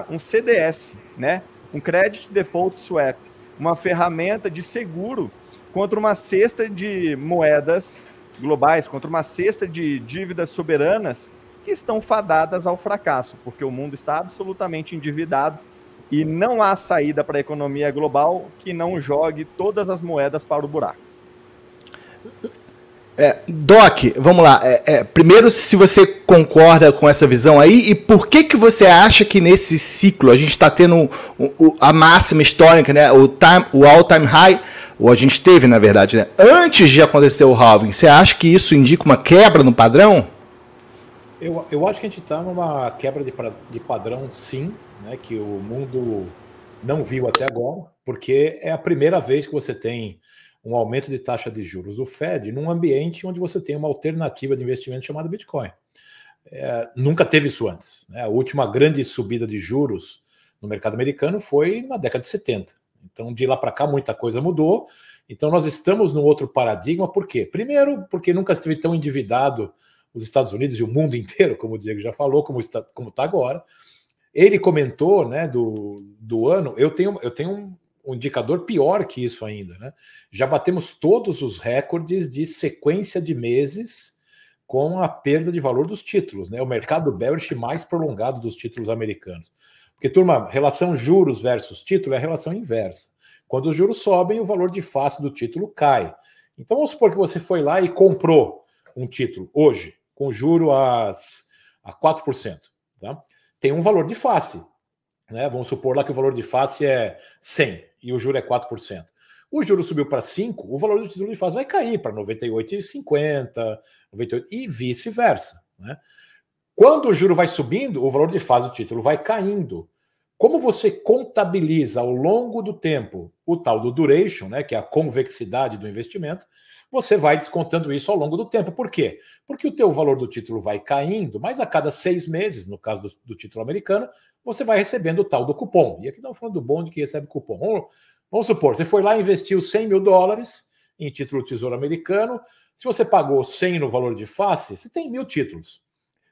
C: um CDS, né? Um Credit Default Swap, uma ferramenta de seguro contra uma cesta de moedas globais, contra uma cesta de dívidas soberanas que estão fadadas ao fracasso, porque o mundo está absolutamente endividado e não há saída para a economia global que não jogue todas as moedas para o buraco.
A: Doc, vamos lá. Primeiro, se você concorda com essa visão aí, e por que você acha que nesse ciclo a gente está tendo a máxima histórica, né, o all-time high, ou a gente teve, na verdade, né, antes de acontecer o halving? Você acha que isso indica uma quebra no padrão?
D: Eu acho que a gente está numa quebra de padrão, sim, né, que o mundo não viu até agora, porque é a primeira vez que você tem um aumento de taxa de juros do Fed num ambiente onde você tem uma alternativa de investimento chamada Bitcoin. Nunca teve isso antes, né? A última grande subida de juros no mercado americano foi na década de 70. Então, de lá para cá, muita coisa mudou. Então, nós estamos num outro paradigma. Por quê? Primeiro, porque nunca esteve tão endividado os Estados Unidos e o mundo inteiro, como o Diego já falou, como está agora. Ele comentou, né, do ano, eu tenho um indicador pior que isso ainda, né? Já batemos todos os recordes de sequência de meses com a perda de valor dos títulos, né? O mercado bearish mais prolongado dos títulos americanos. Porque, turma, relação juros versus título é a relação inversa. Quando os juros sobem, o valor de face do título cai. Então, vamos supor que você foi lá e comprou um título hoje, com juro a 4%. Tá? Tem um valor de face. Né? Vamos supor lá que o valor de face é 100 e o juro é 4%. O juro subiu para 5, o valor do título de face vai cair para 98,50, 98 e vice-versa. Né? Quando o juro vai subindo, o valor de face do título vai caindo. Como você contabiliza ao longo do tempo o tal do duration, né, que é a convexidade do investimento, você vai descontando isso ao longo do tempo. Por quê? Porque o teu valor do título vai caindo, mas a cada 6 meses, no caso do título americano, você vai recebendo o tal do cupom. E aqui estamos falando do bonde que recebe cupom. Vamos supor, você foi lá e investiu $100 mil em título do Tesouro Americano. Se você pagou 100 no valor de face, você tem 1.000 títulos.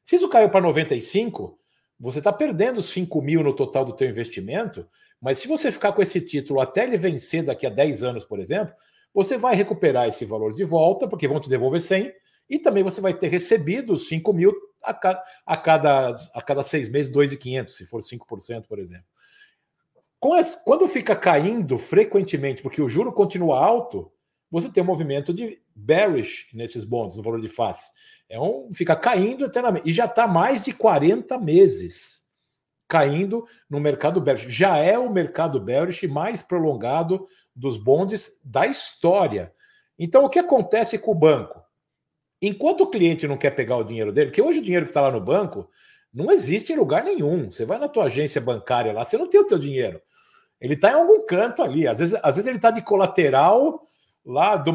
D: Se isso caiu para 95, você está perdendo 5 mil no total do teu investimento, mas se você ficar com esse título até ele vencer daqui a 10 anos, por exemplo, você vai recuperar esse valor de volta, porque vão te devolver 100, e também você vai ter recebido os 5 mil a cada 6 meses, 2.500, se for 5%, por exemplo. Quando fica caindo frequentemente, porque o juro continua alto, você tem um movimento de bearish nesses bonds, no valor de face. Fica caindo eternamente. E já está mais de 40 meses caindo no mercado bearish. Já é o mercado bearish mais prolongado dos bonds da história. Então, o que acontece com o banco? Enquanto o cliente não quer pegar o dinheiro dele, porque hoje o dinheiro que está lá no banco Não existe em lugar nenhum. Você vai na tua agência bancária lá, você não tem o teu dinheiro. Ele está em algum canto ali. Às vezes ele está de colateral lá de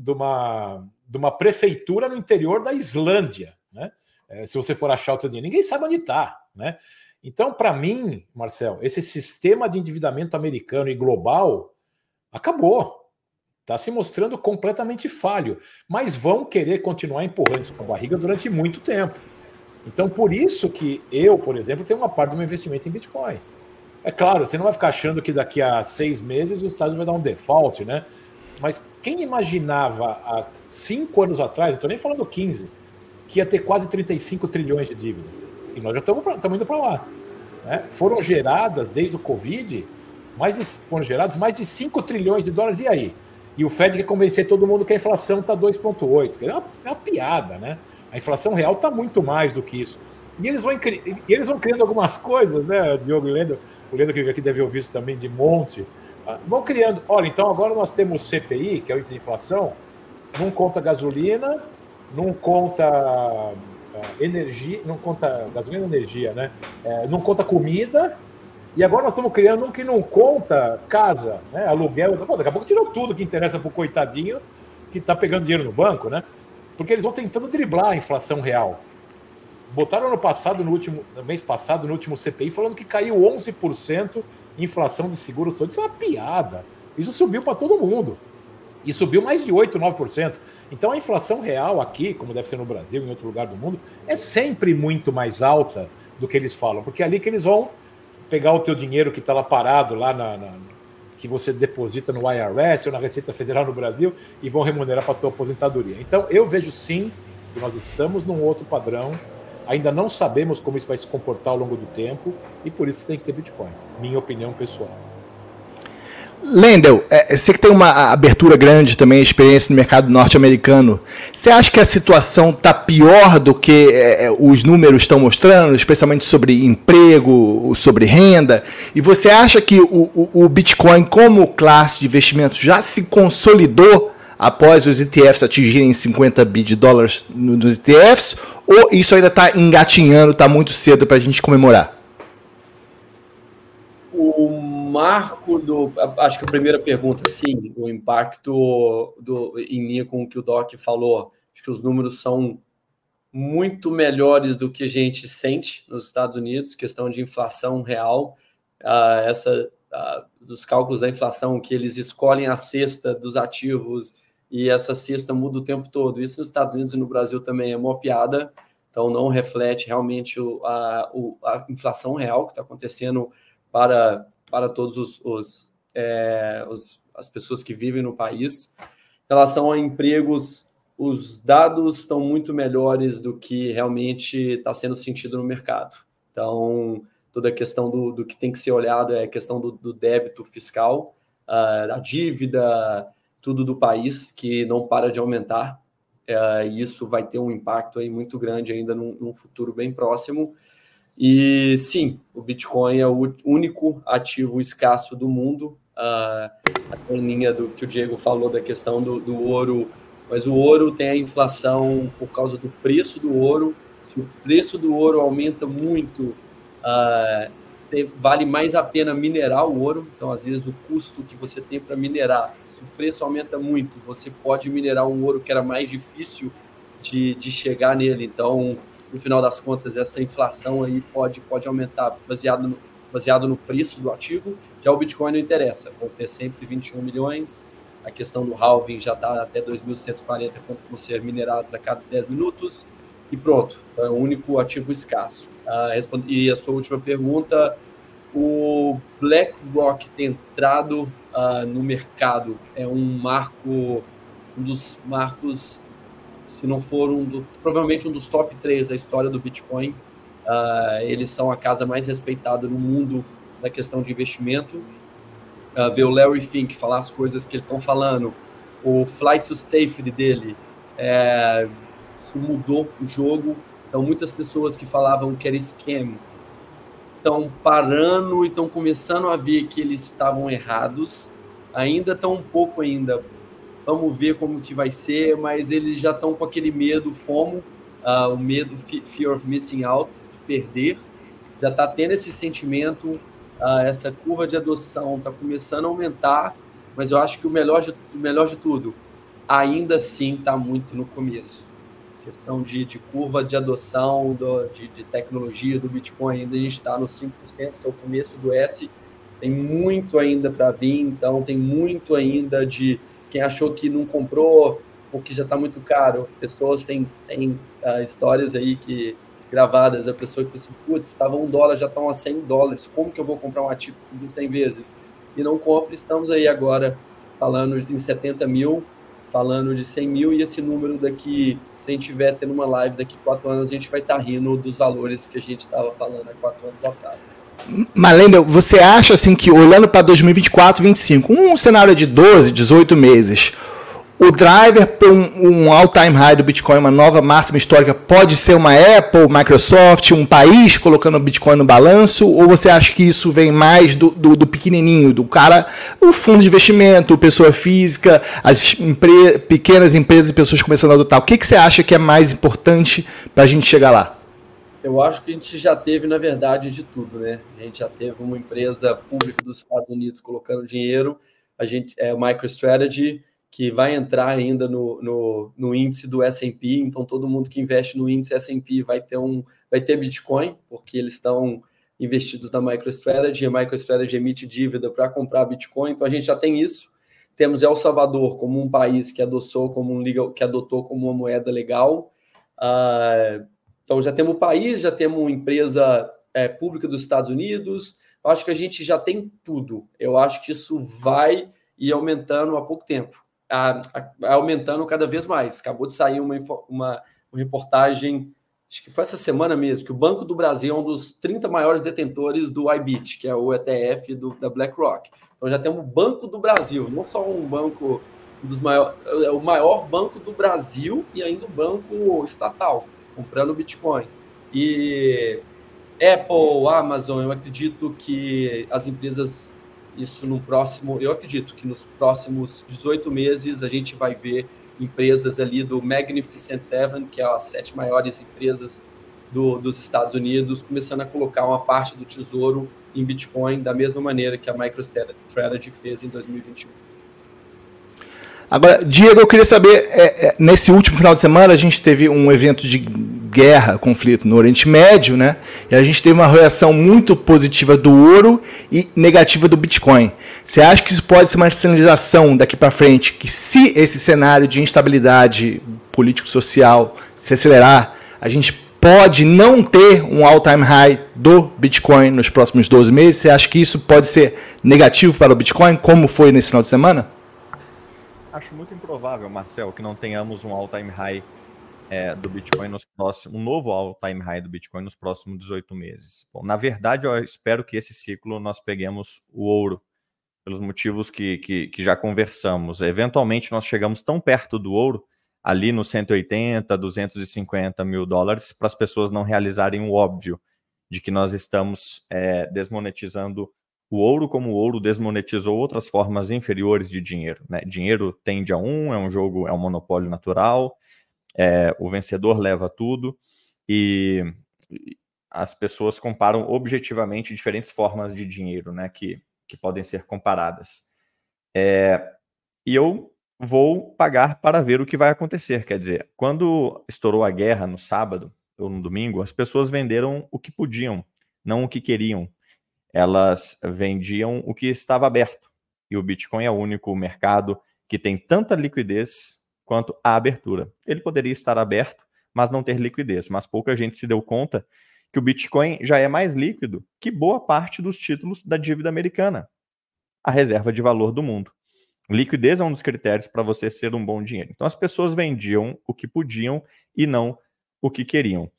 D: uma prefeitura no interior da Islândia, né? Se você for achar o teu dinheiro. Ninguém sabe onde está, né? Então, para mim, Marcel, esse sistema de endividamento americano e global acabou. Está se mostrando completamente falho. Mas vão querer continuar empurrando isso com a barriga durante muito tempo. Então, por isso que eu, por exemplo, tenho uma parte do meu investimento em Bitcoin. É claro, você não vai ficar achando que daqui a 6 meses o Estado vai dar um default, né? Mas quem imaginava há 5 anos atrás, não estou nem falando 15, que ia ter quase 35 trilhões de dívida? E nós já estamos indo para lá, né? Foram geradas, desde o Covid, foram gerados mais de 5 trilhões de dólares, e aí? E o Fed quer convencer todo mundo que a inflação está 2,8. É uma piada, né? A inflação real está muito mais do que isso. E eles vão criando algumas coisas, né, Diogo e Lendo? O Leandro que aqui deve ouvir isso também de monte. Vão criando. Olha, então agora nós temos CPI, que é o índice de inflação, não conta gasolina, não conta energia, não conta gasolina e energia, né? Não conta comida. E agora nós estamos criando um que não conta casa, né? Aluguel. Pô, daqui a pouco tirou tudo que interessa pro coitadinho que está pegando dinheiro no banco, né? Porque eles vão tentando driblar a inflação real. Botaram no mês passado, no último CPI, falando que caiu 11% inflação de seguro-saúde. Isso é uma piada. Isso subiu para todo mundo. E subiu mais de 8%, 9%. Então a inflação real aqui, como deve ser no Brasil e em outro lugar do mundo, é sempre muito mais alta do que eles falam. Porque é ali que eles vão pegar o teu dinheiro que está lá parado, lá que você deposita no IRS ou na Receita Federal no Brasil, e vão remunerar para a tua aposentadoria. Então eu vejo sim que nós estamos num outro padrão. Ainda não sabemos como isso vai se comportar ao longo do tempo, e por isso tem que ter Bitcoin, minha opinião pessoal.
A: Lendel, você que tem uma abertura grande também, experiência no mercado norte-americano, você acha que a situação está pior do que os números estão mostrando, especialmente sobre emprego, sobre renda? E você acha que o Bitcoin como classe de investimento já se consolidou após os ETFs atingirem 50 bi de dólares nos ETFs, ou isso ainda está engatinhando, está muito cedo para a gente comemorar?
B: O marco acho que a primeira pergunta, sim, o impacto em linha com o que o Doc falou, acho que os números são muito melhores do que a gente sente nos Estados Unidos, questão de inflação real, dos cálculos da inflação, que eles escolhem a cesta dos ativos e essa cesta muda o tempo todo. Isso nos Estados Unidos e no Brasil também é uma piada, então não reflete realmente a inflação real que está acontecendo para todos as pessoas que vivem no país. Em relação a empregos, os dados estão muito melhores do que realmente está sendo sentido no mercado. Então, toda a questão do que tem que ser olhado é a questão do débito fiscal, da dívida, tudo do país, que não para de aumentar. E isso vai ter um impacto aí muito grande ainda num futuro bem próximo. E sim, o Bitcoin é o único ativo escasso do mundo, em linha do que o Diego falou da questão do ouro, mas o ouro tem a inflação por causa do preço do ouro. Se o preço do ouro aumenta muito, vale mais a pena minerar o ouro. Então, às vezes, o custo que você tem para minerar, se o preço aumenta muito, você pode minerar um ouro que era mais difícil de chegar nele. Então, no final das contas, essa inflação aí pode aumentar baseado no preço do ativo, que o Bitcoin não interessa. Vamos ter sempre 21 milhões. A questão do halving já está até 2.140 quanto vão ser minerados a cada 10 minutos. E pronto, é o único ativo escasso. E a sua última pergunta, o BlackRock ter entrado no mercado é um dos marcos, se não for provavelmente um dos top 3 da história do Bitcoin. Eles são a casa mais respeitada no mundo na questão de investimento. Ver o Larry Fink falar as coisas que eles estão falando, o flight to safety dele, isso mudou o jogo. Então, muitas pessoas que falavam que era scam estão parando e estão começando a ver que eles estavam errados. Ainda estão um pouco ainda. Vamos ver como que vai ser, mas eles já estão com aquele medo, FOMO, o medo, fear of missing out, perder, já está tendo esse sentimento, essa curva de adoção está começando a aumentar, mas eu acho que o melhor de tudo, ainda assim está muito no começo. Questão de curva de adoção de tecnologia do Bitcoin, ainda a gente está no 5%, que é o começo do S, tem muito ainda para vir, então tem muito ainda de quem achou que não comprou porque já está muito caro. Pessoas têm histórias aí gravadas da pessoa que falou assim, putz, estava $1, já estão a $100, como que eu vou comprar um ativo subindo 100 vezes? E não compre, estamos aí agora falando em 70 mil, falando de 100 mil, e esse número daqui, se a gente estiver tendo uma live daqui 4 anos, a gente vai estar rindo dos valores que a gente estava falando há 4 anos atrás.
A: Mas, Lendel, você acha assim que, olhando para 2024, 2025, um cenário de 12, 18 meses, o driver para um all-time high do Bitcoin, uma nova máxima histórica, pode ser uma Apple, Microsoft, um país colocando o Bitcoin no balanço? Ou você acha que isso vem mais do pequenininho, do cara, o fundo de investimento, pessoa física, as pequenas empresas e pessoas começando a adotar? O que você acha que é mais importante para a gente chegar lá?
B: Eu acho que a gente já teve, na verdade, de tudo, né? A gente já teve uma empresa pública dos Estados Unidos colocando dinheiro, a MicroStrategy, que vai entrar ainda no índice do S&P, então todo mundo que investe no índice S&P vai ter Bitcoin, porque eles estão investidos na MicroStrategy, a MicroStrategy emite dívida para comprar Bitcoin, então a gente já tem isso. Temos El Salvador como um país que adotou como uma moeda legal. Então já temos o país, já temos uma empresa pública dos Estados Unidos. Eu acho que a gente já tem tudo. Eu acho que isso vai ir aumentando há pouco tempo. Aumentando cada vez mais. Acabou de sair uma reportagem, acho que foi essa semana mesmo, que o Banco do Brasil é um dos 30 maiores detentores do IBIT, que é o ETF da BlackRock. Então já temos o Banco do Brasil, não só um banco dos maiores, é o maior banco do Brasil e ainda um banco estatal, comprando Bitcoin. E Apple, Amazon, eu acredito que as empresas, eu acredito que nos próximos 18 meses a gente vai ver empresas ali do Magnificent Seven, que é as 7 maiores empresas dos Estados Unidos, começando a colocar uma parte do tesouro em Bitcoin, da mesma maneira que a MicroStrategy fez em 2021.
A: Agora, Diego, eu queria saber, nesse último final de semana a gente teve um evento de guerra, conflito no Oriente Médio, né? E a gente teve uma reação muito positiva do ouro e negativa do Bitcoin. Você acha que isso pode ser uma sinalização daqui para frente, que se esse cenário de instabilidade político-social se acelerar, a gente pode não ter um all-time high do Bitcoin nos próximos 12 meses? Você acha que isso pode ser negativo para o Bitcoin, como foi nesse final de semana?
C: Acho muito improvável, Marcel, que não tenhamos um all-time high do Bitcoin um novo all-time high do Bitcoin nos próximos 18 meses. Bom, na verdade, eu espero que esse ciclo nós peguemos o ouro, pelos motivos que já conversamos. Eventualmente, nós chegamos tão perto do ouro, ali nos 180, 250 mil dólares, para as pessoas não realizarem o óbvio de que nós estamos desmonetizando o ouro, como o ouro desmonetizou outras formas inferiores de dinheiro, né? Dinheiro tende a é um jogo, é um monopólio natural, o vencedor leva tudo, e as pessoas comparam objetivamente diferentes formas de dinheiro, né, que podem ser comparadas. E eu vou pagar para ver o que vai acontecer. Quer dizer, quando estourou a guerra no sábado ou no domingo, as pessoas venderam o que podiam, não o que queriam. Elas vendiam o que estava aberto. E o Bitcoin é o único mercado que tem tanta liquidez quanto a abertura. Ele poderia estar aberto, mas não ter liquidez. Mas pouca gente se deu conta que o Bitcoin já é mais líquido que boa parte dos títulos da dívida americana, a reserva de valor do mundo. Liquidez é um dos critérios para você ser um bom dinheiro. Então as pessoas vendiam o que podiam e não o que queriam.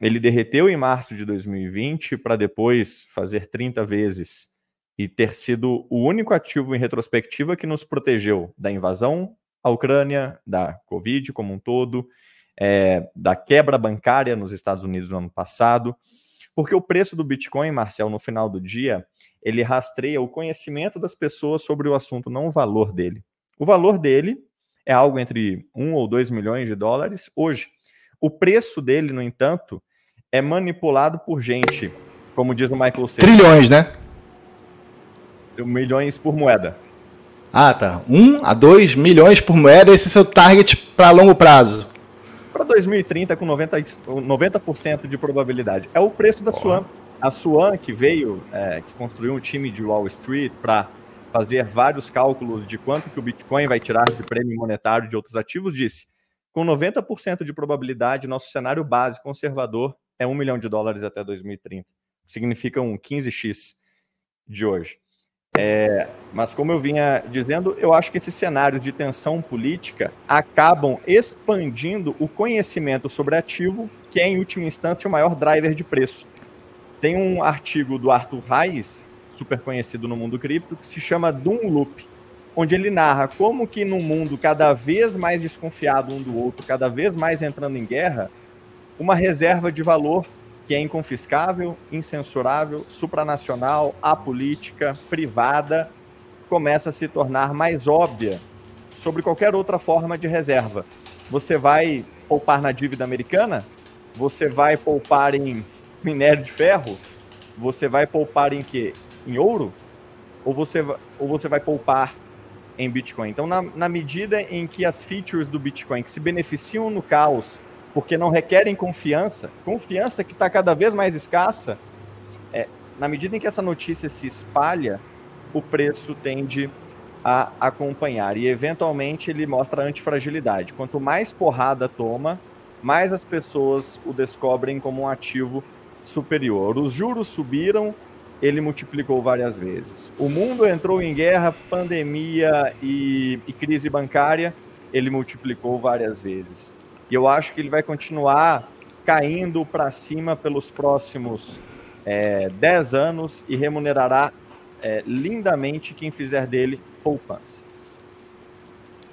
C: Ele derreteu em março de 2020 para depois fazer 30 vezes e ter sido o único ativo em retrospectiva que nos protegeu da invasão à Ucrânia, da Covid como um todo, da quebra bancária nos Estados Unidos no ano passado, porque o preço do Bitcoin, Marcel, no final do dia, ele rastreia o conhecimento das pessoas sobre o assunto, não o valor dele. O valor dele é algo entre 1 ou 2 milhões de dólares hoje. O preço dele, no entanto, é manipulado por gente, como diz o Michael Saylor.
A: Trilhões, né?
C: Milhões por moeda.
A: Ah, tá. 1 a 2 milhões por moeda, esse é seu target para longo prazo.
C: Para 2030, com 90% de probabilidade. É o preço da Swan. A Swan, que veio, que construiu um time de Wall Street para fazer vários cálculos de quanto que o Bitcoin vai tirar de prêmio monetário de outros ativos, disse, com 90% de probabilidade, nosso cenário base conservador é $1 milhão até 2030. Significa um 15x de hoje. Mas como eu vinha dizendo, eu acho que esses cenários de tensão política acabam expandindo o conhecimento sobre ativo, que é, em última instância, o maior driver de preço. Tem um artigo do Arthur Hayes, super conhecido no mundo cripto, que se chama Doom Loop, onde ele narra como que num mundo cada vez mais desconfiado um do outro, cada vez mais entrando em guerra, uma reserva de valor que é inconfiscável, incensurável, supranacional, apolítica, privada, começa a se tornar mais óbvia sobre qualquer outra forma de reserva. Você vai poupar na dívida americana? Você vai poupar em minério de ferro? Você vai poupar em quê? Em ouro? Ou você vai poupar em Bitcoin? Então, na medida em que as features do Bitcoin que se beneficiam no caos porque não requerem confiança que está cada vez mais escassa, na medida em que essa notícia se espalha, o preço tende a acompanhar. E, eventualmente, ele mostra antifragilidade. Quanto mais porrada toma, mais as pessoas o descobrem como um ativo superior. Os juros subiram, ele multiplicou várias vezes. O mundo entrou em guerra, pandemia e crise bancária, ele multiplicou várias vezes. E eu acho que ele vai continuar caindo para cima pelos próximos 10 anos e remunerará lindamente quem fizer dele poupança.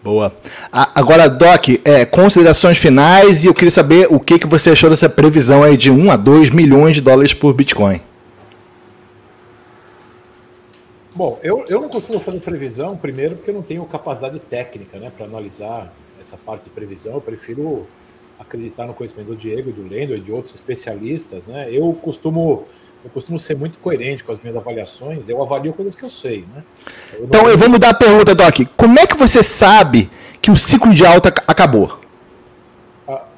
A: Boa. Agora, Doc, considerações finais, e eu queria saber o que você achou dessa previsão aí de 1 a 2 milhões de dólares por Bitcoin.
D: Bom, eu não costumo fazer previsão, primeiro porque eu não tenho capacidade técnica, né, para analisar essa parte de previsão. Eu prefiro acreditar no conhecimento do Diego, do Lendo e de outros especialistas, né? Eu costumo ser muito coerente com as minhas avaliações, eu avalio coisas que eu sei, né?
A: Então eu vou mudar a pergunta, Doc. Como é que você sabe que o ciclo de alta acabou?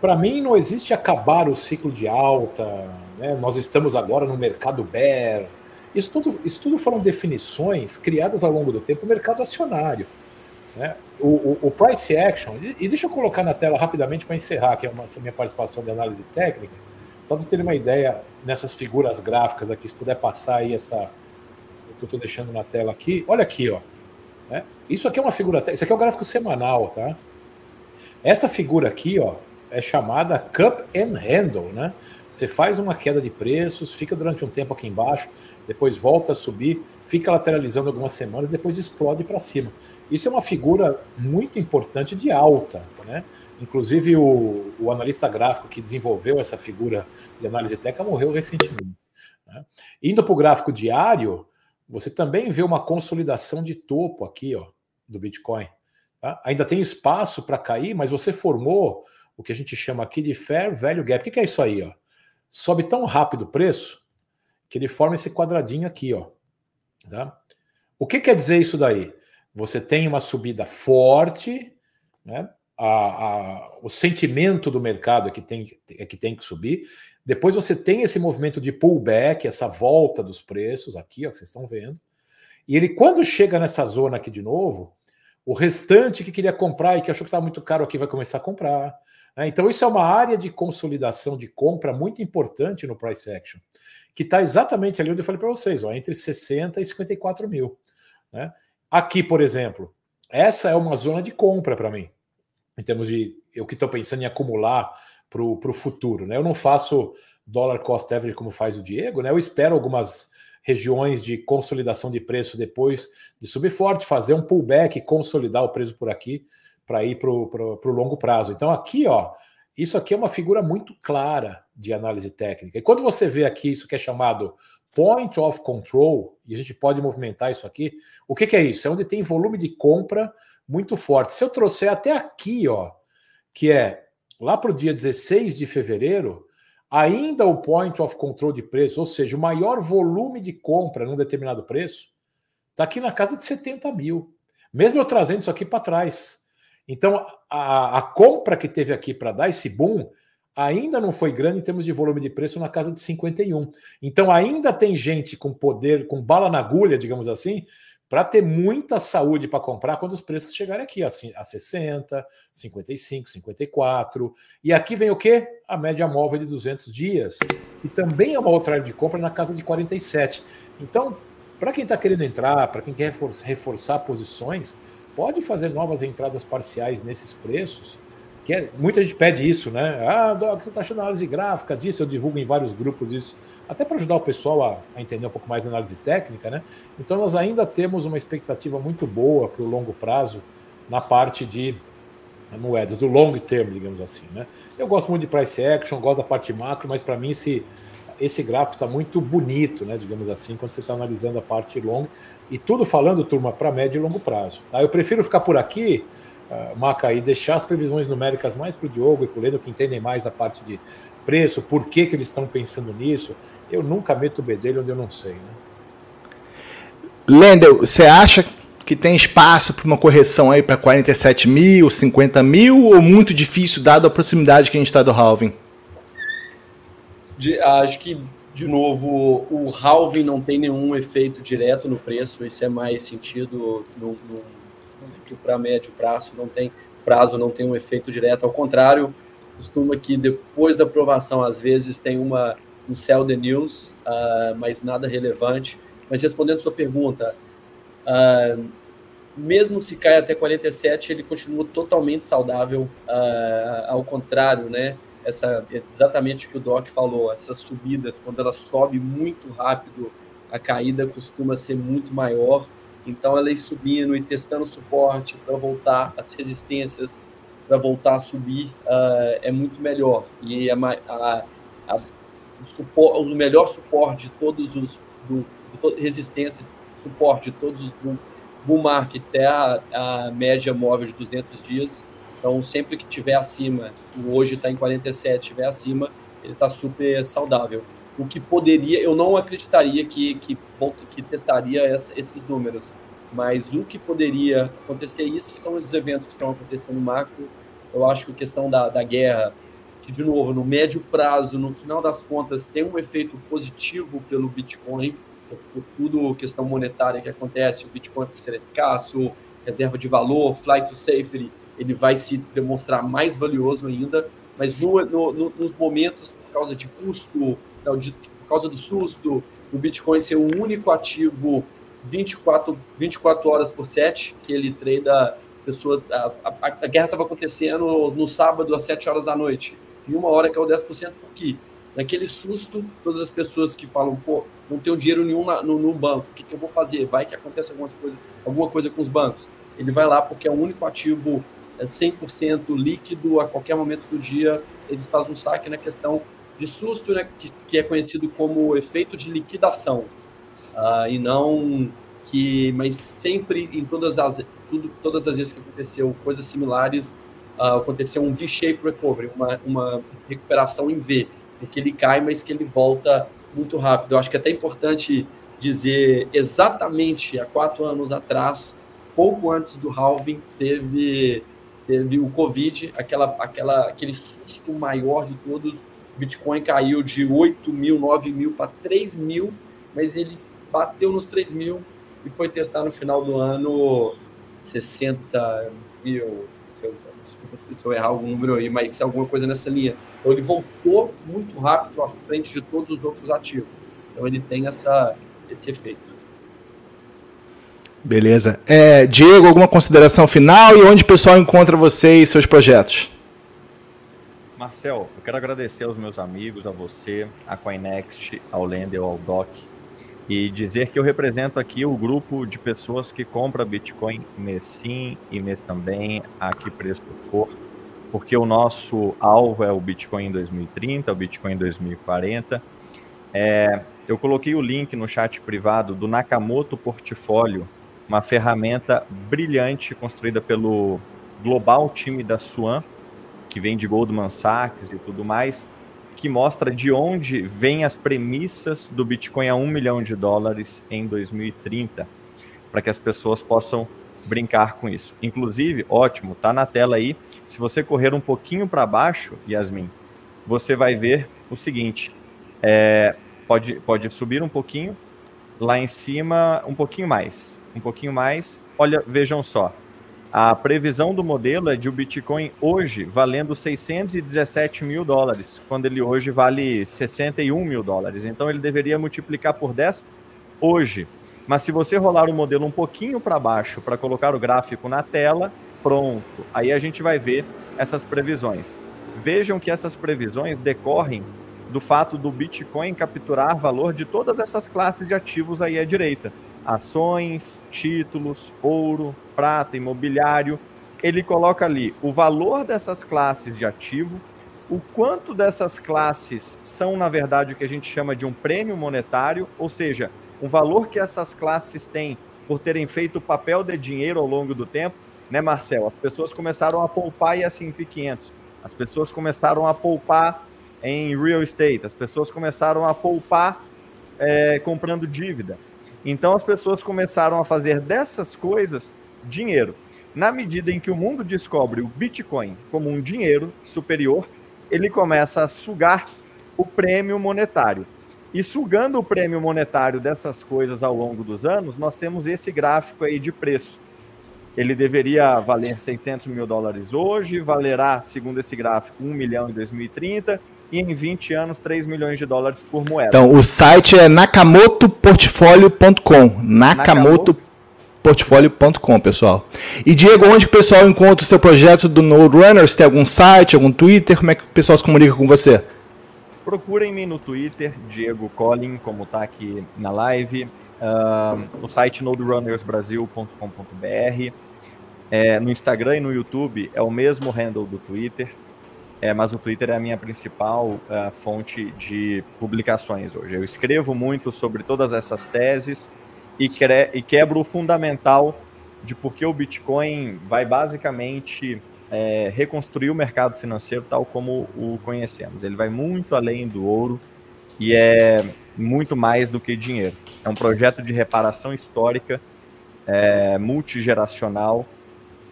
D: Para mim não existe acabar o ciclo de alta, né? Nós estamos agora no mercado bear. Isso tudo foram definições criadas ao longo do tempo no mercado acionário, né? O price action, e deixa eu colocar na tela rapidamente para encerrar, que é essa minha participação de análise técnica, só para vocês terem uma ideia nessas figuras gráficas aqui, se puder passar aí o que eu estou deixando na tela aqui. Olha aqui, ó, né? Isso aqui é uma figura, isso aqui é o gráfico semanal, tá? Essa figura aqui, ó, é chamada cup and handle, né? Você faz uma queda de preços, fica durante um tempo aqui embaixo, depois volta a subir, fica lateralizando algumas semanas, depois explode para cima. Isso é uma figura muito importante de alta, né? Inclusive o analista gráfico que desenvolveu essa figura de análise técnica morreu recentemente, né? Indo para o gráfico diário, você também vê uma consolidação de topo aqui, ó, do Bitcoin, tá? Ainda tem espaço para cair, mas você formou o que a gente chama aqui de Fair Value Gap. O que é isso aí, ó? Sobe tão rápido o preço que ele forma esse quadradinho aqui, ó, tá? O que quer dizer isso daí? Você tem uma subida forte, né? O sentimento do mercado é que tem que subir. Depois você tem esse movimento de pullback, essa volta dos preços aqui, ó, que vocês estão vendo. E ele, quando chega nessa zona aqui de novo, o restante que queria comprar e que achou que estava muito caro aqui vai começar a comprar, né? Então isso é uma área de consolidação de compra muito importante no price action, que está exatamente ali onde eu falei para vocês, ó, entre 60 e 54 mil, né? Aqui, por exemplo, essa é uma zona de compra para mim, em termos de eu que estou pensando em acumular para o futuro, né? Eu não faço dollar cost average como faz o Diego, né? Eu espero algumas regiões de consolidação de preço depois de subir forte, fazer um pullback e consolidar o preço por aqui para ir para o longo prazo. Então aqui, ó, isso aqui é uma figura muito clara de análise técnica. E quando você vê aqui isso que é chamado point of control, e a gente pode movimentar isso aqui, o que é isso? É onde tem volume de compra muito forte. Se eu trouxer até aqui, ó, que é lá para o dia 16 de fevereiro, ainda o point of control de preço, ou seja, o maior volume de compra num determinado preço, está aqui na casa de 70 mil. Mesmo eu trazendo isso aqui para trás. Então, a compra que teve aqui para dar esse boom ainda não foi grande em termos de volume de preço na casa de 51. Então, ainda tem gente com poder, com bala na agulha, digamos assim, para ter muita saúde para comprar quando os preços chegarem aqui a 60, 55, 54. E aqui vem o quê? A média móvel de 200 dias. E também é uma outra área de compra na casa de 47. Então, para quem está querendo entrar, para quem quer reforçar posições, pode fazer novas entradas parciais nesses preços. Muita gente pede isso, né? Ah, Doc, você está achando análise gráfica disso? Eu divulgo em vários grupos isso, até para ajudar o pessoal a entender um pouco mais a análise técnica, né? Então nós ainda temos uma expectativa muito boa para o longo prazo na parte de moedas, do long term, digamos assim, né? Eu gosto muito de price action, gosto da parte macro, mas para mim esse gráfico está muito bonito, né? Digamos assim, quando você está analisando a parte long, e tudo falando, turma, para médio e longo prazo. Tá? Eu prefiro ficar por aqui, Maca, e deixar as previsões numéricas mais para o Diogo e para o Lendo, que entendem mais da parte de preço, por que eles estão pensando nisso. Eu nunca meto o bedelho onde eu não sei. Né?
A: Lendel, você acha que tem espaço para uma correção aí para 47 mil, 50 mil, ou muito difícil, dado a proximidade que a gente está do halving?
B: Acho que, de novo, o halving não tem nenhum efeito direto no preço, isso é mais sentido para médio prazo, não tem um efeito direto, ao contrário, costuma que depois da aprovação, às vezes, tem um sell the news, mas nada relevante. Mas respondendo a sua pergunta, mesmo se cai até 47, ele continua totalmente saudável, ao contrário, né? Exatamente o que o Doc falou, essas subidas, quando ela sobe muito rápido, a caída costuma ser muito maior, então ela ir subindo e testando suporte para voltar, as resistências para voltar a subir, é muito melhor, e o melhor suporte de todos os resistência, suporte de todos os bull markets é a média móvel de 200 dias. Então, sempre que tiver acima, hoje está em 47, estiver acima, ele está super saudável. O que poderia, eu não acreditaria que testaria esses números, mas o que poderia acontecer, isso são os eventos que estão acontecendo no macro. Eu acho que a questão da guerra, que, de novo, no médio prazo, no final das contas, tem um efeito positivo pelo Bitcoin, por tudo questão monetária que acontece, o Bitcoin por ser escasso, reserva de valor, flight to safety, ele vai se demonstrar mais valioso ainda, mas nos momentos, por causa de custo, por causa do susto, o Bitcoin ser o único ativo 24 horas por 7, que ele trada, a guerra estava acontecendo no sábado às 7 horas da noite, em uma hora caiu 10%, por quê? Naquele susto, todas as pessoas que falam, pô, não tenho dinheiro nenhum no banco, o que eu vou fazer? Vai que acontece alguma coisa com os bancos. Ele vai lá porque é o único ativo 100% líquido, a qualquer momento do dia, ele faz um saque na questão de susto, né, que é conhecido como efeito de liquidação. E não que, mas sempre, em todas as vezes que aconteceu coisas similares, aconteceu um V-shape recovery, uma recuperação em V, porque ele cai, mas que ele volta muito rápido. Eu acho que é até importante dizer exatamente há 4 anos atrás, pouco antes do halving, teve o Covid, aquele susto maior de todos. O Bitcoin caiu de 8 mil, 9 mil para 3 mil, mas ele bateu nos 3 mil e foi testar no final do ano 60 mil. Desculpa se eu errar algum número aí, mas alguma coisa nessa linha. Então, ele voltou muito rápido à frente de todos os outros ativos. Então, ele tem esse efeito.
A: Beleza. Diego, alguma consideração final e onde o pessoal encontra você e seus projetos?
C: Marcel, eu quero agradecer aos meus amigos, a você, a Coinext, ao Lendel, ao Doc, e dizer que eu represento aqui o grupo de pessoas que compra Bitcoin mês sim e mês também, a que preço for, porque o nosso alvo é o Bitcoin em 2030, o Bitcoin em 2040. Eu coloquei o link no chat privado do Nakamoto Portfólio, uma ferramenta brilhante construída pelo global time da Swan, que vem de Goldman Sachs e tudo mais, que mostra de onde vêm as premissas do Bitcoin a $1 milhão em 2030, para que as pessoas possam brincar com isso. Inclusive, ótimo, tá na tela aí. Se você correr um pouquinho para baixo, Yasmin, você vai ver o seguinte, pode subir um pouquinho, lá em cima um pouquinho mais, olha, vejam só, a previsão do modelo é de o Bitcoin hoje valendo $617 mil, quando ele hoje vale $61 mil, então ele deveria multiplicar por 10 hoje. Mas se você rolar o modelo um pouquinho para baixo para colocar o gráfico na tela, pronto. Aí a gente vai ver essas previsões. Vejam que essas previsões decorrem do fato do Bitcoin capturar valor de todas essas classes de ativos aí à direita. Ações, títulos, ouro, prata, imobiliário. Ele coloca ali o valor dessas classes de ativo, o quanto dessas classes são, na verdade, o que a gente chama de um prêmio monetário, ou seja, o valor que essas classes têm por terem feito o papel de dinheiro ao longo do tempo, né, Marcel? As pessoas começaram a poupar em S&P 500, as pessoas começaram a poupar em real estate, as pessoas começaram a poupar comprando dívida. Então as pessoas começaram a fazer dessas coisas dinheiro. Na medida em que o mundo descobre o Bitcoin como um dinheiro superior, ele começa a sugar o prêmio monetário. E sugando o prêmio monetário dessas coisas ao longo dos anos, nós temos esse gráfico aí de preço. Ele deveria valer $600 mil hoje, valerá, segundo esse gráfico, 1 milhão em 2030, e em 20 anos, $3 milhões por moeda.
A: Então, o site é nakamotoportfolio.com. nakamotoportfolio.com, pessoal. E, Diego, onde o pessoal encontra o seu projeto do Node Runners? Tem algum site, algum Twitter? Como é que o pessoal se comunica com você?
C: Procurem-me no Twitter, Diego Collin, como está aqui na live, no site noderunnersbrasil.com.br, no Instagram e no YouTube é o mesmo handle do Twitter, mas o Twitter é a minha principal fonte de publicações hoje. Eu escrevo muito sobre todas essas teses e quebro o fundamental de por que o Bitcoin vai basicamente reconstruir o mercado financeiro tal como o conhecemos. Ele vai muito além do ouro e é muito mais do que dinheiro. É um projeto de reparação histórica, multigeracional,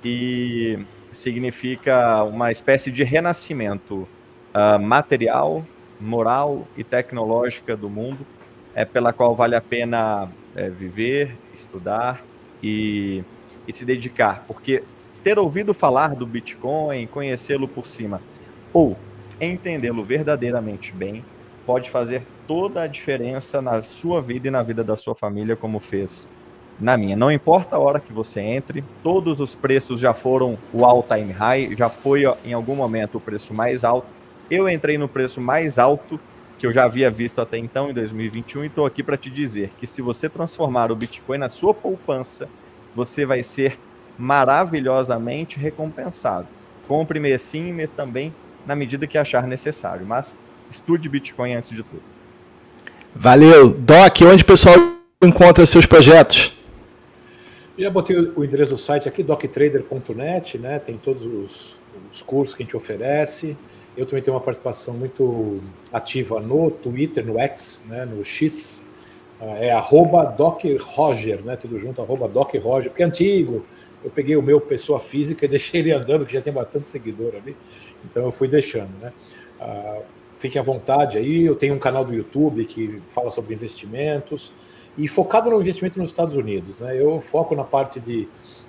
C: e significa uma espécie de renascimento material, moral e tecnológica do mundo, pela qual vale a pena viver, estudar e se dedicar, porque ter ouvido falar do Bitcoin, conhecê-lo por cima, ou entendê-lo verdadeiramente bem, pode fazer toda a diferença na sua vida e na vida da sua família, como fez na minha. Não importa a hora que você entre, todos os preços já foram o all-time high, já foi em algum momento o preço mais alto. Eu entrei no preço mais alto que eu já havia visto até então, em 2021, e estou aqui para te dizer que se você transformar o Bitcoin na sua poupança, você vai ser maravilhosamente recompensado. Compre mês sim, mês também, na medida que achar necessário, mas estude Bitcoin antes de tudo.
A: Valeu. Doc, onde o pessoal encontra seus projetos?
D: Já botei o endereço do site aqui, doctrader.net, né? Tem todos os cursos que a gente oferece. Eu também tenho uma participação muito ativa no Twitter, no X, né? No X, @DocRoger, né? Tudo junto, @DocRoger, porque é antigo. Eu peguei o meu pessoa física e deixei ele andando, que já tem bastante seguidor ali. Então eu fui deixando, né? Fiquem à vontade aí. Eu tenho um canal do YouTube que fala sobre investimentos e focado no investimento nos Estados Unidos, né? Eu foco na parte de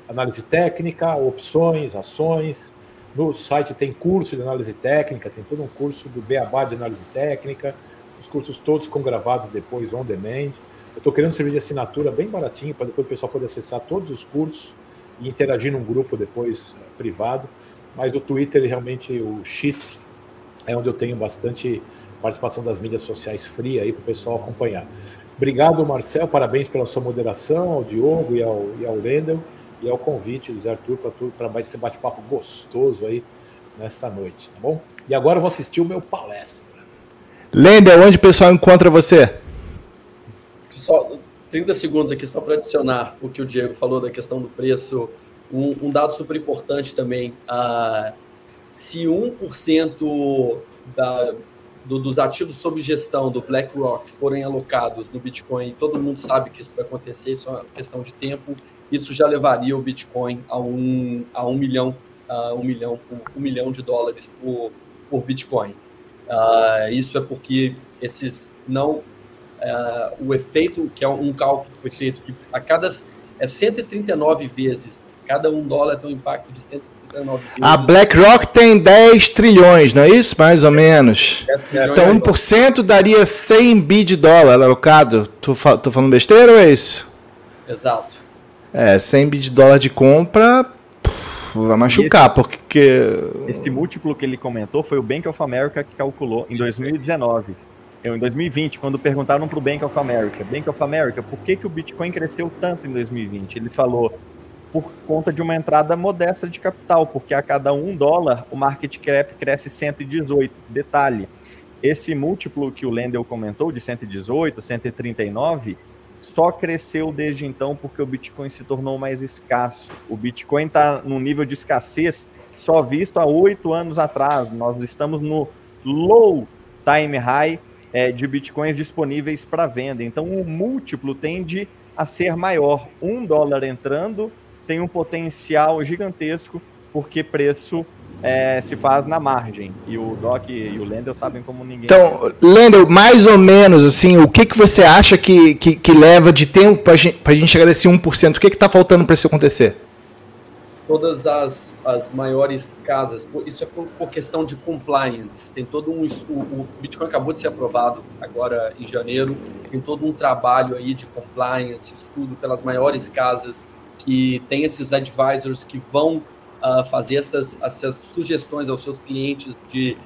D: análise técnica, opções, ações. No site tem curso de análise técnica, tem todo um curso do Beabá de análise técnica, os cursos todos com gravados depois on demand. Eu estou querendo um serviço de assinatura bem baratinho para depois o pessoal poder acessar todos os cursos e interagir num grupo depois privado. Mas o Twitter, realmente, o X, é onde eu tenho bastante participação das mídias sociais free aí para o pessoal acompanhar. Obrigado, Marcel, parabéns pela sua moderação, ao Diogo e ao Lendel, e ao convite do Zé Arthur para mais esse bate-papo gostoso aí nessa noite, tá bom? E agora eu vou assistir o meu palestra.
A: Lendel, onde o pessoal encontra você?
B: Só 30 segundos aqui, só para adicionar o que o Diego falou da questão do preço. Um dado super importante também, se 1% dos ativos sob gestão do BlackRock forem alocados no Bitcoin, todo mundo sabe que isso vai acontecer, isso é uma questão de tempo, isso já levaria o Bitcoin a $1 milhão de dólares por Bitcoin. Isso é porque o efeito, que é um cálculo que foi feito, que a cada 139 vezes, cada $1 tem um impacto de 139 vezes.
A: A BlackRock tem 10 trilhões, não é isso? Mais ou menos. Então 1% daria 100 bi de dólar alocado. Tô falando besteira ou é isso?
B: Exato.
C: 100
A: bi de dólar de compra vai machucar, porque...
C: Esse múltiplo que ele comentou foi o Bank of America que calculou em 2019. Em 2020, quando perguntaram para o Bank of America, por que o Bitcoin cresceu tanto em 2020? Ele falou, por conta de uma entrada modesta de capital, porque a cada $1 o market cap cresce 118. Detalhe, esse múltiplo que o Lendl comentou, de 118, 139, só cresceu desde então porque o Bitcoin se tornou mais escasso. O Bitcoin está num nível de escassez só visto há 8 anos atrás. Nós estamos no low time high de Bitcoins disponíveis para venda. Então o múltiplo tende a ser maior. $1 entrando tem um potencial gigantesco porque preço se faz na margem. E o Doc e o Lendl sabem como ninguém.
A: Então, Lendl, mais ou menos, assim, o que você acha que leva de tempo para a gente chegar nesse 1%? O que está faltando para isso acontecer?
B: Todas as maiores casas, isso é por questão de compliance, tem todo o Bitcoin acabou de ser aprovado agora em janeiro, tem todo um trabalho aí de compliance, estudo pelas maiores casas que tem esses advisors que vão fazer essas sugestões aos seus clientes de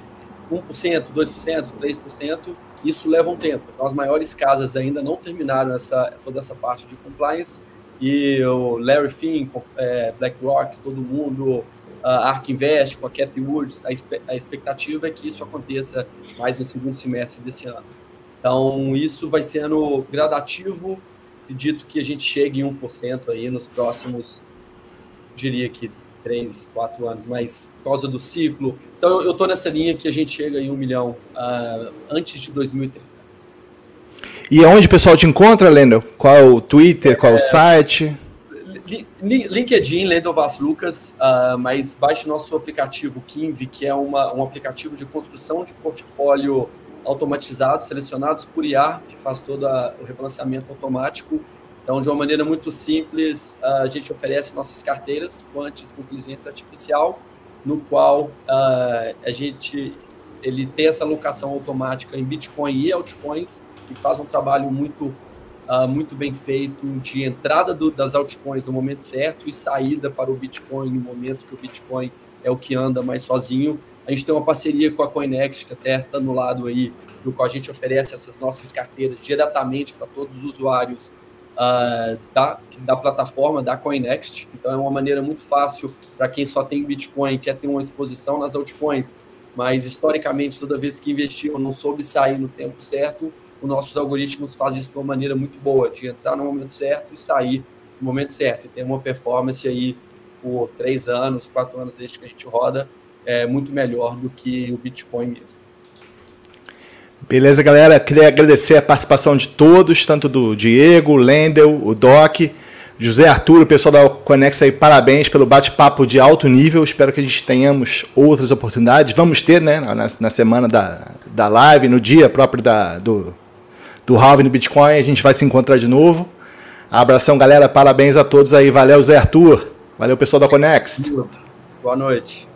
B: 1%, 2%, 3%, isso leva um tempo. Então, as maiores casas ainda não terminaram toda essa parte de compliance, e o Larry Fink, BlackRock, todo mundo, ARK Invest, com a Cathie Wood, a expectativa é que isso aconteça mais no segundo semestre desse ano. Então, isso vai sendo gradativo, acredito que a gente chegue em 1% aí nos próximos, diria que 3, 4 anos, mas por causa do ciclo. Então, eu estou nessa linha que a gente chega em 1 milhão antes de 2030.
A: E aonde o pessoal te encontra, Lendl? Qual é o Twitter, qual é o site?
B: LinkedIn, Lendl Vaz Lucas, mas baixe nosso aplicativo Kinvi, que é um aplicativo de construção de portfólio automatizado, selecionados por IA, que faz todo o rebalanceamento automático. Então, de uma maneira muito simples, a gente oferece nossas carteiras quantis com inteligência artificial, no qual ele tem essa alocação automática em Bitcoin e altcoins, e faz um trabalho muito bem feito de entrada das altcoins no momento certo e saída para o Bitcoin no momento que o Bitcoin é o que anda mais sozinho. A gente tem uma parceria com a CoinNext, que até está no lado aí, no qual a gente oferece essas nossas carteiras diretamente para todos os usuários da plataforma da CoinNext. Então é uma maneira muito fácil para quem só tem Bitcoin e quer ter uma exposição nas altcoins, mas historicamente toda vez que investiu não soube sair no tempo certo, os nossos algoritmos fazem isso de uma maneira muito boa, de entrar no momento certo e sair no momento certo. E tem uma performance aí por 3 anos, 4 anos desde que a gente roda, muito melhor do que o Bitcoin mesmo.
A: Beleza, galera? Queria agradecer a participação de todos, tanto do Diego, o Lendl, o Doc, José Arturo, o pessoal da Coinex aí, parabéns pelo bate-papo de alto nível. Espero que a gente tenhamos outras oportunidades. Vamos ter, né, na semana da live, no dia próprio do halving no Bitcoin, a gente vai se encontrar de novo. Abração, galera, parabéns a todos aí. Valeu, Zé Arthur. Valeu, pessoal da Coinex.
B: Boa noite.